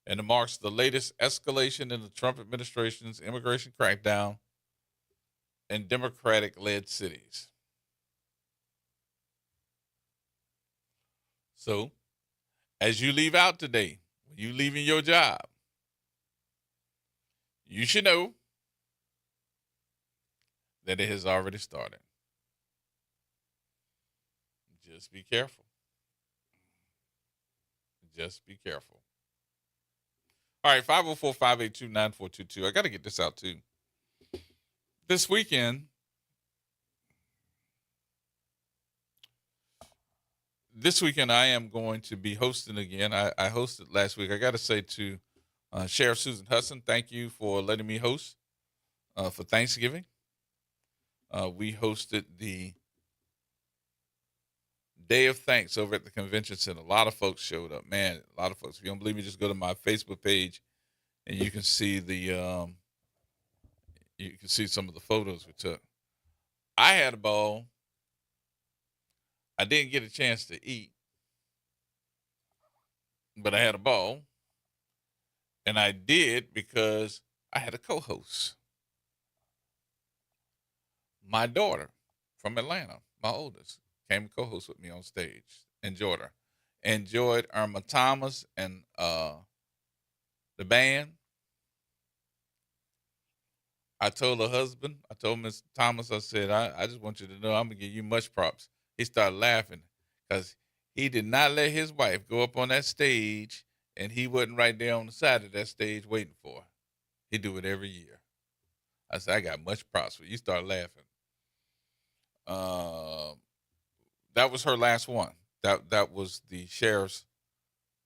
And it marks the latest escalation in the Trump administration's immigration crackdown in Democratic-led cities. So, as you leave out today, when you leaving your job, you should know that it has already started. Just be careful. Just be careful. All right, 504-582-9422. I got to get this out too. This weekend, I am going to be hosting again. I hosted last week. I got to say to Sheriff Susan Hudson, thank you for letting me host for Thanksgiving. We hosted the Day of Thanks over at the convention center. A lot of folks showed up, man. A lot of folks. If you don't believe me, just go to my Facebook page, and you can see some of the photos we took. I had a ball. I didn't get a chance to eat, but I had a ball, and I did because I had a co-host. My daughter from Atlanta, my oldest, came and co-host with me on stage. Enjoyed her. Enjoyed Irma Thomas and the band. I told her husband, I told Miss Thomas, I said, I just want you to know I'm going to give you much props. He started laughing because he did not let his wife go up on that stage, and he wasn't right there on the side of that stage waiting for her. He do it every year. I said, I got much props for you. You start laughing. That was her last one. That was the sheriff's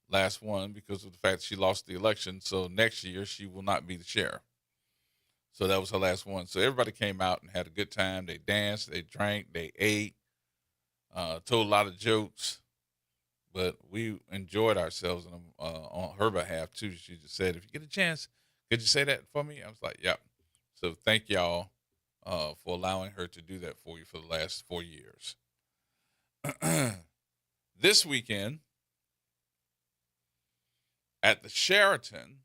last one because of the fact that she lost the election. So next year she will not be the sheriff. So that was her last one. So everybody came out and had a good time. They danced, they drank, they ate, told a lot of jokes, but we enjoyed ourselves on her behalf too. She just said, if you get a chance, could you say that for me? I was like, yep. So thank y'all for allowing her to do that for you for the last 4 years. This weekend at the Sheraton,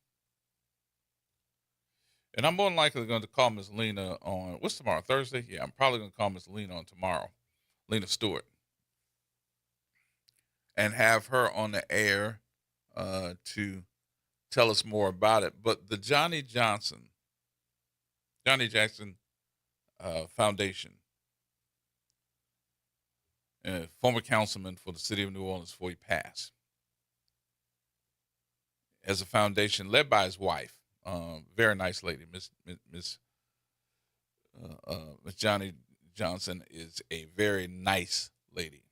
and I'm more than likely going to call Miss Lena on, what's tomorrow, Thursday? Yeah, I'm probably going to call Miss Lena on tomorrow, Lena Stewart, and have her on the air to tell us more about it. But the Johnny Jackson Foundation, former councilman for the city of New Orleans before he passed, has a foundation led by his wife, very nice lady. Miss Johnny Johnson is a very nice lady.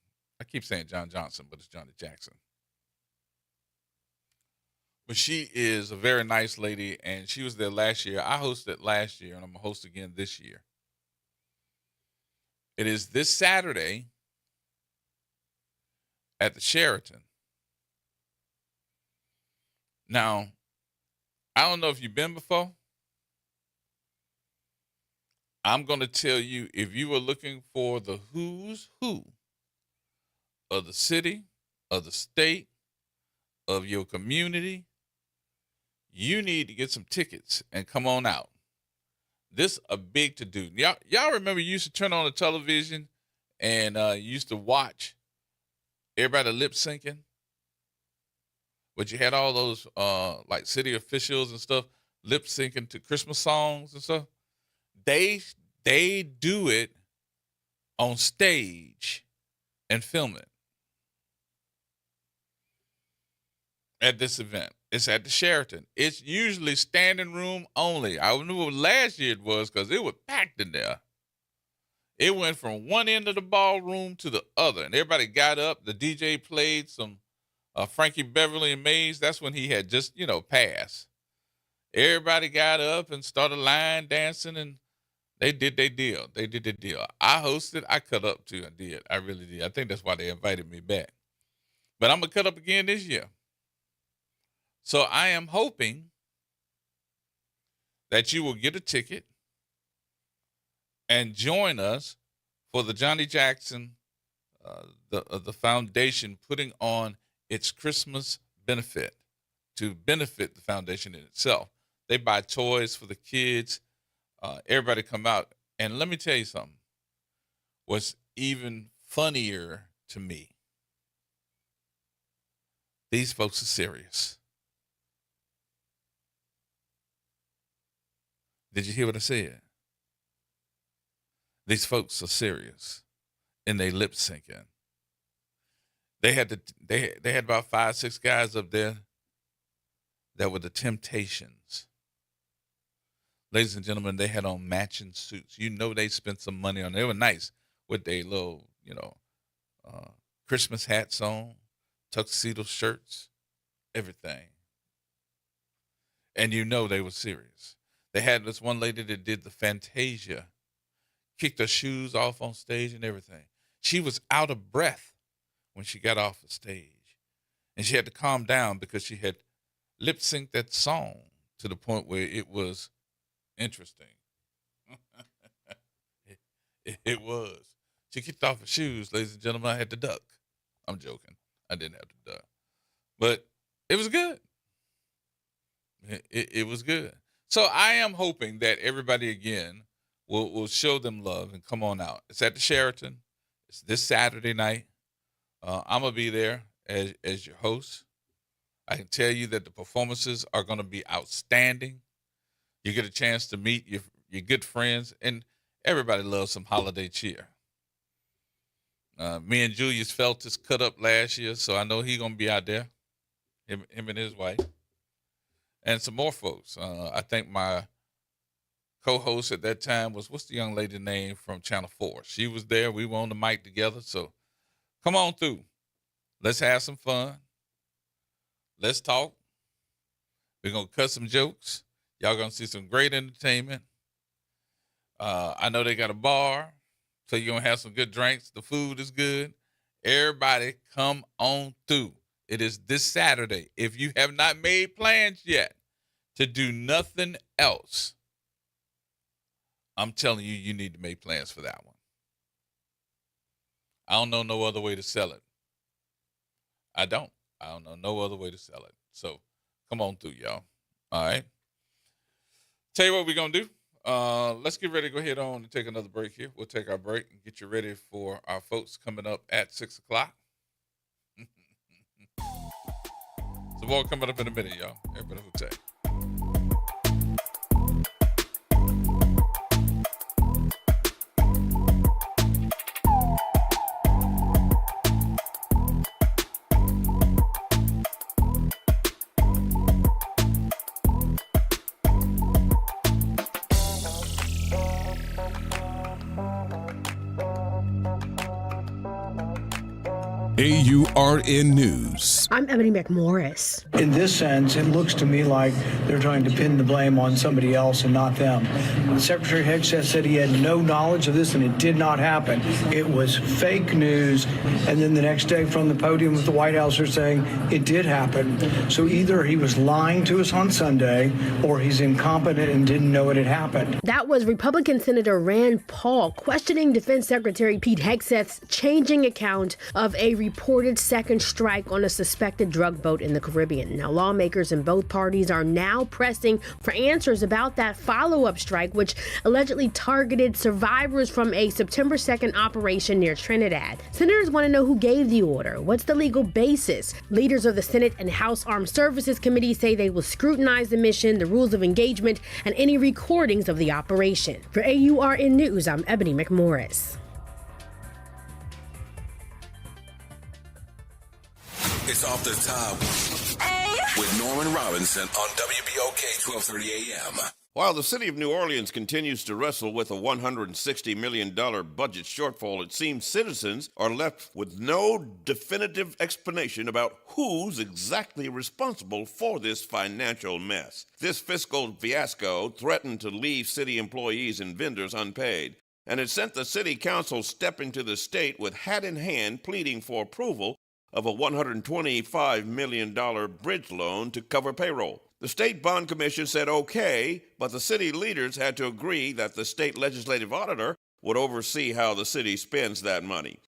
I keep saying John Johnson, but it's Johnny Jackson. But she is a very nice lady, and she was there last year. I hosted last year, and I'm going to host again this year. It is this Saturday at the Sheraton. Now, I don't know if you've been before. I'm going to tell you, if you were looking for the who's who of the city, of the state, of your community, you need to get some tickets and come on out. this a big to do. Y'all remember you used to turn on the television and you used to watch everybody lip syncing? But you had all those like city officials and stuff lip syncing to Christmas songs and stuff. They do it on stage and film it at this event. It's at the Sheraton. It's usually standing room only. I knew what last year it was because it was packed in there. It went from one end of the ballroom to the other, and everybody got up. The DJ played some Frankie Beverly and Mays. That's when he had just, passed. Everybody got up and started line dancing, and they did their deal. They did their deal. I hosted. I cut up too. I did. I really did. I think that's why they invited me back. But I'm going to cut up again this year. So I am hoping that you will get a ticket and join us for the Johnny Jackson, the foundation putting on its Christmas benefit to benefit the foundation in itself. They buy toys for the kids. Everybody come out. And let me tell you something. What's even funnier to me, these folks are serious. Did you hear what I said? These folks are serious, and they lip syncing. They had about 5-6 guys up there that were the Temptations. Ladies and gentlemen, they had on matching suits. They spent some money on it. They were nice with their little, Christmas hats on, tuxedo shirts, everything. And they were serious. They had this one lady that did the Fantasia, kicked her shoes off on stage and everything. She was out of breath when she got off the stage. And she had to calm down because she had lip synced that song to the point where it was interesting. it was. She kicked off her shoes, ladies and gentlemen. I had to duck. I'm joking. I didn't have to duck. But it was good. It was good. So I am hoping that everybody, again, will show them love and come on out. It's at the Sheraton. It's this Saturday night. I'm going to be there as your host. I can tell you that the performances are going to be outstanding. You get a chance to meet your good friends, and everybody loves some holiday cheer. Me and Julius Feltus cut up last year, so I know he's going to be out there, him and his wife. And some more folks. I think my co-host at that time was, what's the young lady's name from Channel 4? She was there. We were on the mic together. So come on through. Let's have some fun. Let's talk. We're going to cut some jokes. Y'all going to see some great entertainment. I know they got a bar, so you're going to have some good drinks. The food is good. Everybody come on through. It is this Saturday. If you have not made plans yet to do nothing else, I'm telling you, you need to make plans for that one. I don't know no other way to sell it. I don't know no other way to sell it. So come on through, y'all. All right. Tell you what we're going to do. Let's get ready to go ahead on and take another break here. We'll take our break and get you ready for our folks coming up at 6 o'clock. So more coming up in a minute, y'all. Everybody who take. AURN News. I'm Ebony McMorris. In this sense, it looks to me like they're trying to pin the blame on somebody else and not them. Secretary Hegseth said he had no knowledge of this and it did not happen. It was fake news. And then the next day from the podium with the White House are saying it did happen. So either he was lying to us on Sunday or he's incompetent and didn't know it had happened. That was Republican Senator Rand Paul questioning Defense Secretary Pete Hegseth's changing account of a reported second strike on a suspected drug boat in the Caribbean. Now, lawmakers in both parties are now pressing for answers about that follow-up strike, which allegedly targeted survivors from a September 2nd operation near Trinidad. Senators want to know who gave the order. What's the legal basis? Leaders of the Senate and House Armed Services Committee say they will scrutinize the mission, the rules of engagement, and any recordings of the operation. For AURN News, I'm Ebony McMorris. It's Off the Top with Norman Robinson on WBOK 1230 AM. While the city of New Orleans continues to wrestle with a $160 million budget shortfall, it seems citizens are left with no definitive explanation about who's exactly responsible for this financial mess. This fiscal fiasco threatened to leave city employees and vendors unpaid, and it sent the city council stepping to the state with hat in hand pleading for approval of a $125 million bridge loan to cover payroll. The State Bond Commission said okay, but the city leaders had to agree that the state legislative auditor would oversee how the city spends that money.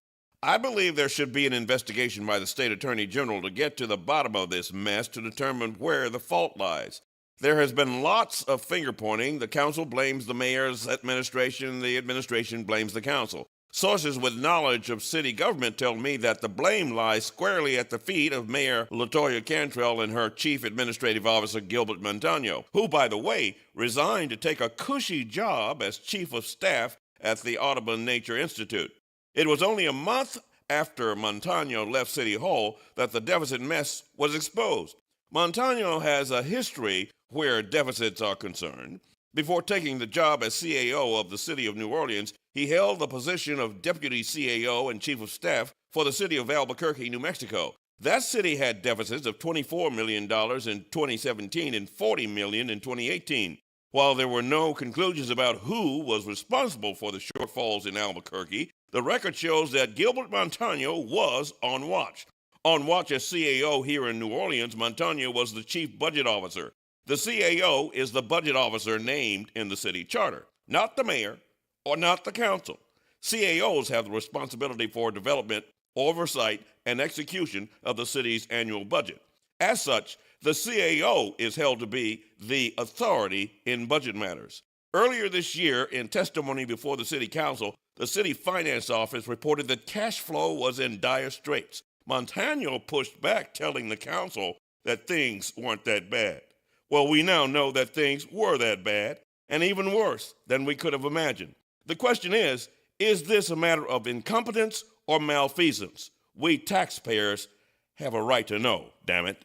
I believe there should be an investigation by the state attorney general to get to the bottom of this mess to determine where the fault lies. There has been lots of finger-pointing. The council blames the mayor's administration, the administration blames the council. Sources with knowledge of city government tell me that the blame lies squarely at the feet of Mayor LaToya Cantrell and her chief administrative officer, Gilbert Montano, who, by the way, resigned to take a cushy job as chief of staff at the Audubon Nature Institute. It was only a month after Montano left City Hall that the deficit mess was exposed. Montano has a history where deficits are concerned. Before taking the job as CAO of the city of New Orleans, he held the position of deputy CAO and chief of staff for the city of Albuquerque, New Mexico. That city had deficits of $24 million in 2017 and $40 million in 2018. While there were no conclusions about who was responsible for the shortfalls in Albuquerque, the record shows that Gilbert Montano was on watch. On watch as CAO here in New Orleans, Montano was the chief budget officer. The CAO is the budget officer named in the city charter, not the mayor or not the council. CAOs have the responsibility for development, oversight, and execution of the city's annual budget. As such, the CAO is held to be the authority in budget matters. Earlier this year, in testimony before the city council, the city finance office reported that cash flow was in dire straits. Montano pushed back, telling the council that things weren't that bad. Well, we now know that things were that bad, and even worse than we could have imagined. The question is this a matter of incompetence or malfeasance? We taxpayers have a right to know, damn it.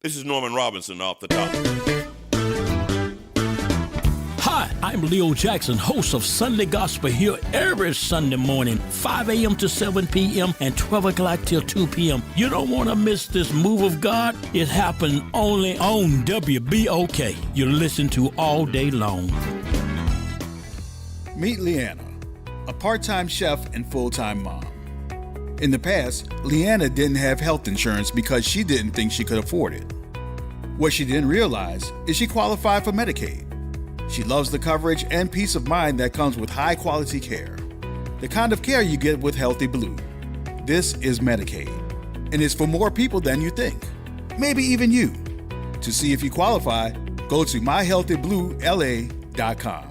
This is Norman Robinson off the top. Hi, I'm Leo Jackson, host of Sunday Gospel here every Sunday morning, 5 a.m. to 7 p.m. and 12 o'clock till 2 p.m. You don't want to miss this move of God. It happened only on WBOK. You listen to all day long. Meet Leanna, a part-time chef and full-time mom. In the past, Leanna didn't have health insurance because she didn't think she could afford it. What she didn't realize is she qualified for Medicaid. She loves the coverage and peace of mind that comes with high-quality care. The kind of care you get with Healthy Blue. This is Medicaid, and it's for more people than you think. Maybe even you. To see if you qualify, go to myhealthybluela.com.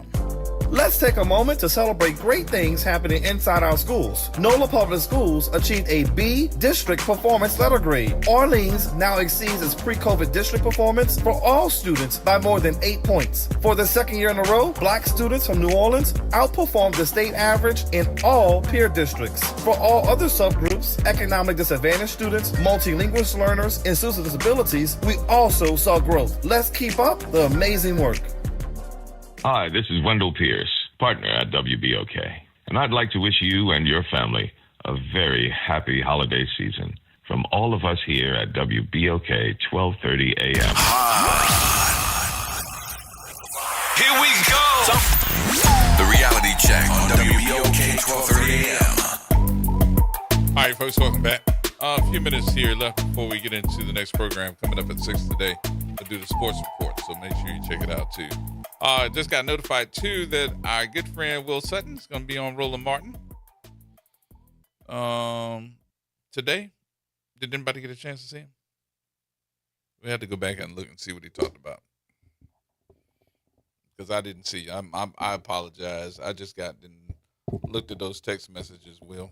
Let's take a moment to celebrate great things happening inside our schools. NOLA Public Schools achieved a B District Performance Letter Grade. Orleans now exceeds its pre-COVID district performance for all students by more than 8 points. For the second year in a row, Black students from New Orleans outperformed the state average in all peer districts. For all other subgroups, economic disadvantaged students, multilingual learners, and students with disabilities, we also saw growth. Let's keep up the amazing work. Hi, this is Wendell Pierce, partner at WBOK, and I'd like to wish you and your family a very happy holiday season from all of us here at WBOK 1230 AM. Here we go. The reality check on WBOK 1230 AM. All right, folks, welcome back. A few minutes here left before we get into the next program coming up at 6 today. We'll do the sports report, so make sure you check it out, too. Just got notified, too, that our good friend Will Sutton is going to be on Roland Martin. today? Did anybody get a chance to see him? We had to go back and look and see what he talked about. Because I didn't see. I apologize. I just looked at those text messages, Will.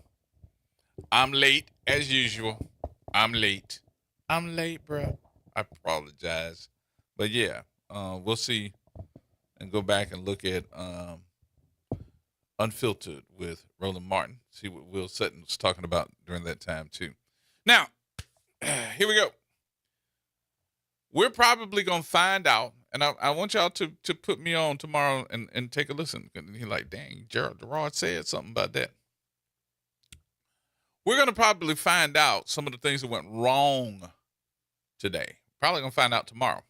I'm late, as usual. I'm late, bro. I apologize. But yeah, we'll see and go back and look at Unfiltered with Roland Martin. See what Will Sutton was talking about during that time, too. Now, here we go. We're probably going to find out, and I want y'all to put me on tomorrow and take a listen. And you're like, dang, Gerod said something about that. We're going to probably find out some of the things that went wrong today. Probably going to find out tomorrow.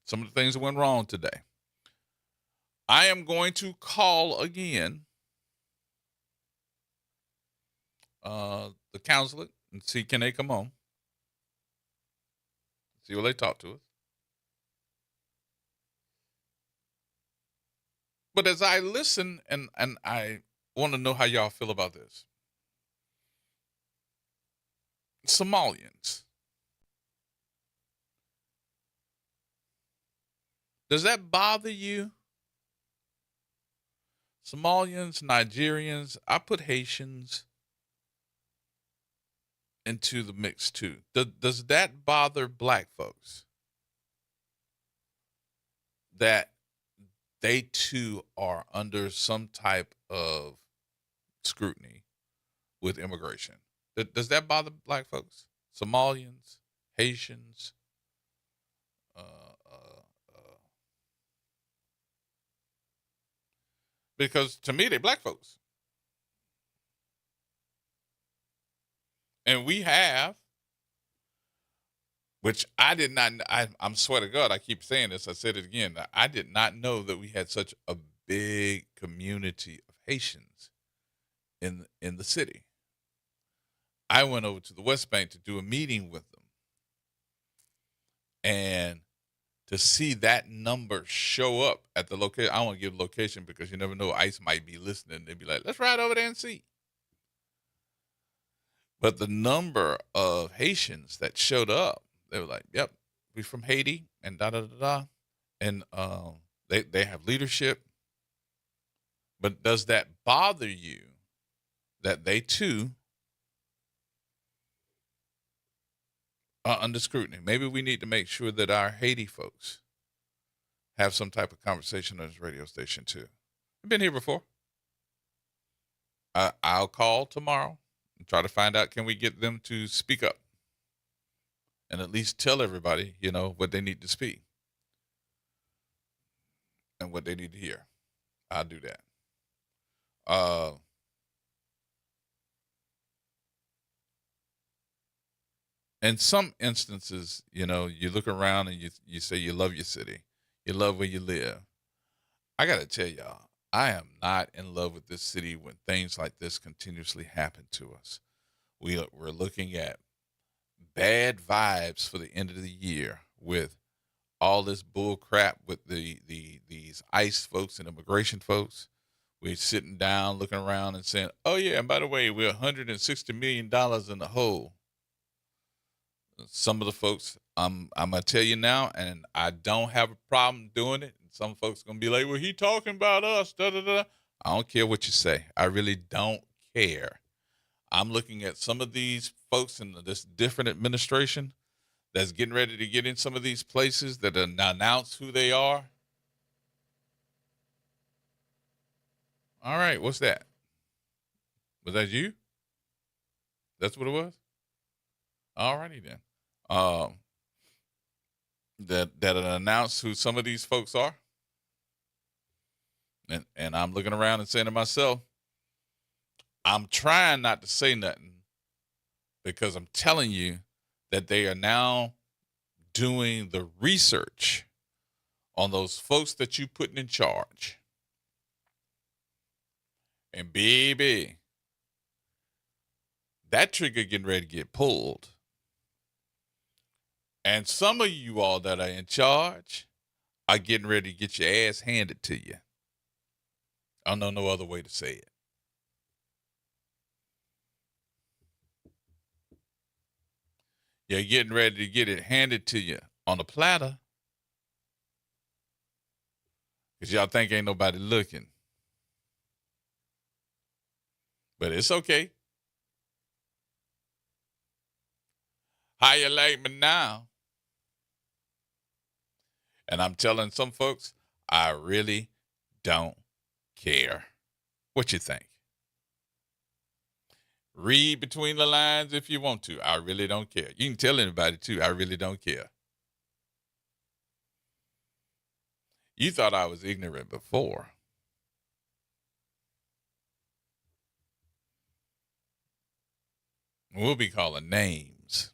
Some of the things that went wrong today. I am going to call again the consulate and see can they come on. See what they talk to us. But as I listen, and I want to know how y'all feel about this. Somalians. Does that bother you? Somalians, Nigerians, I put Haitians into the mix too. Does that bother black folks? That they too are under some type of scrutiny with immigration. Does that bother black folks? Somalians, Haitians, because to me, they're black folks. And we have, which I did not, I'm swear to God, I keep saying this, I said it again, I did not know that we had such a big community of Haitians in the city. I went over to the West Bank to do a meeting with them. And to see that number show up at the location, I don't want to give the location because you never know, ICE might be listening. They'd be like, let's ride over there and see. But the number of Haitians that showed up, they were like, yep, we're from Haiti and da-da-da-da. And they have leadership. But does that bother you that they too are under scrutiny? Maybe we need to make sure that our Haiti folks have some type of conversation on this radio station too. I've been here before. I'll call tomorrow and try to find out, can we get them to speak up and at least tell everybody, what they need to speak and what they need to hear. I'll do that. In some instances, you look around and you say you love your city. You love where you live. I got to tell y'all, I am not in love with this city when things like this continuously happen to us. We're looking at bad vibes for the end of the year with all this bull crap with these ICE folks and immigration folks. We're sitting down, looking around and saying, oh, yeah, and by the way, we're $160 million in the hole. Some of the folks, I'm going to tell you now, and I don't have a problem doing it. And some folks are going to be like, well, he talking about us, da-da-da. I don't care what you say. I really don't care. I'm looking at some of these folks in this different administration that's getting ready to get in some of these places that announce who they are. All right, what's that? Was that you? That's what it was? All righty then. That announce who some of these folks are. And I'm looking around and saying to myself, I'm trying not to say nothing because I'm telling you that they are now doing the research on those folks that you putting in charge. And baby, that trigger getting ready to get pulled. And some of you all that are in charge are getting ready to get your ass handed to you. I don't know no other way to say it. You're getting ready to get it handed to you on a platter. Because y'all think ain't nobody looking. But it's okay. How you like me now? And I'm telling some folks, I really don't care. What you think? Read between the lines if you want to. I really don't care. You can tell anybody too. I really don't care. You thought I was ignorant before. We'll be calling names.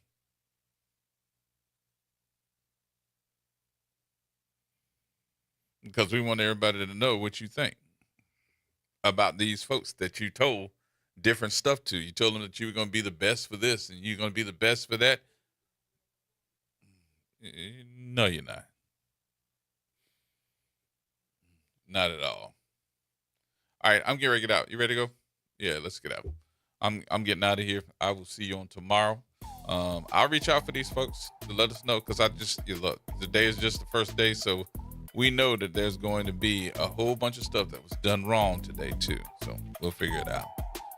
Because we want everybody to know what you think about these folks that you told different stuff to. You told them that you were going to be the best for this and you're going to be the best for that. No, you're not. Not at all. All right, I'm getting ready to get out. You ready to go? Yeah, let's get out. I'm getting out of here. I will see you on tomorrow. I'll reach out for these folks to let us know, because look, today is just the first day, so we know that there's going to be a whole bunch of stuff that was done wrong today too. So we'll figure it out.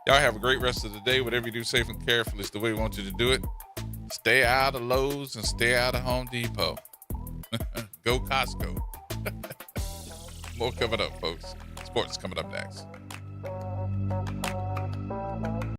Y'all have a great rest of the day. Whatever you do, safe and careful is the way we want you to do it. Stay out of Lowe's and stay out of Home Depot. Go Costco. More coming up, folks. Sports coming up next.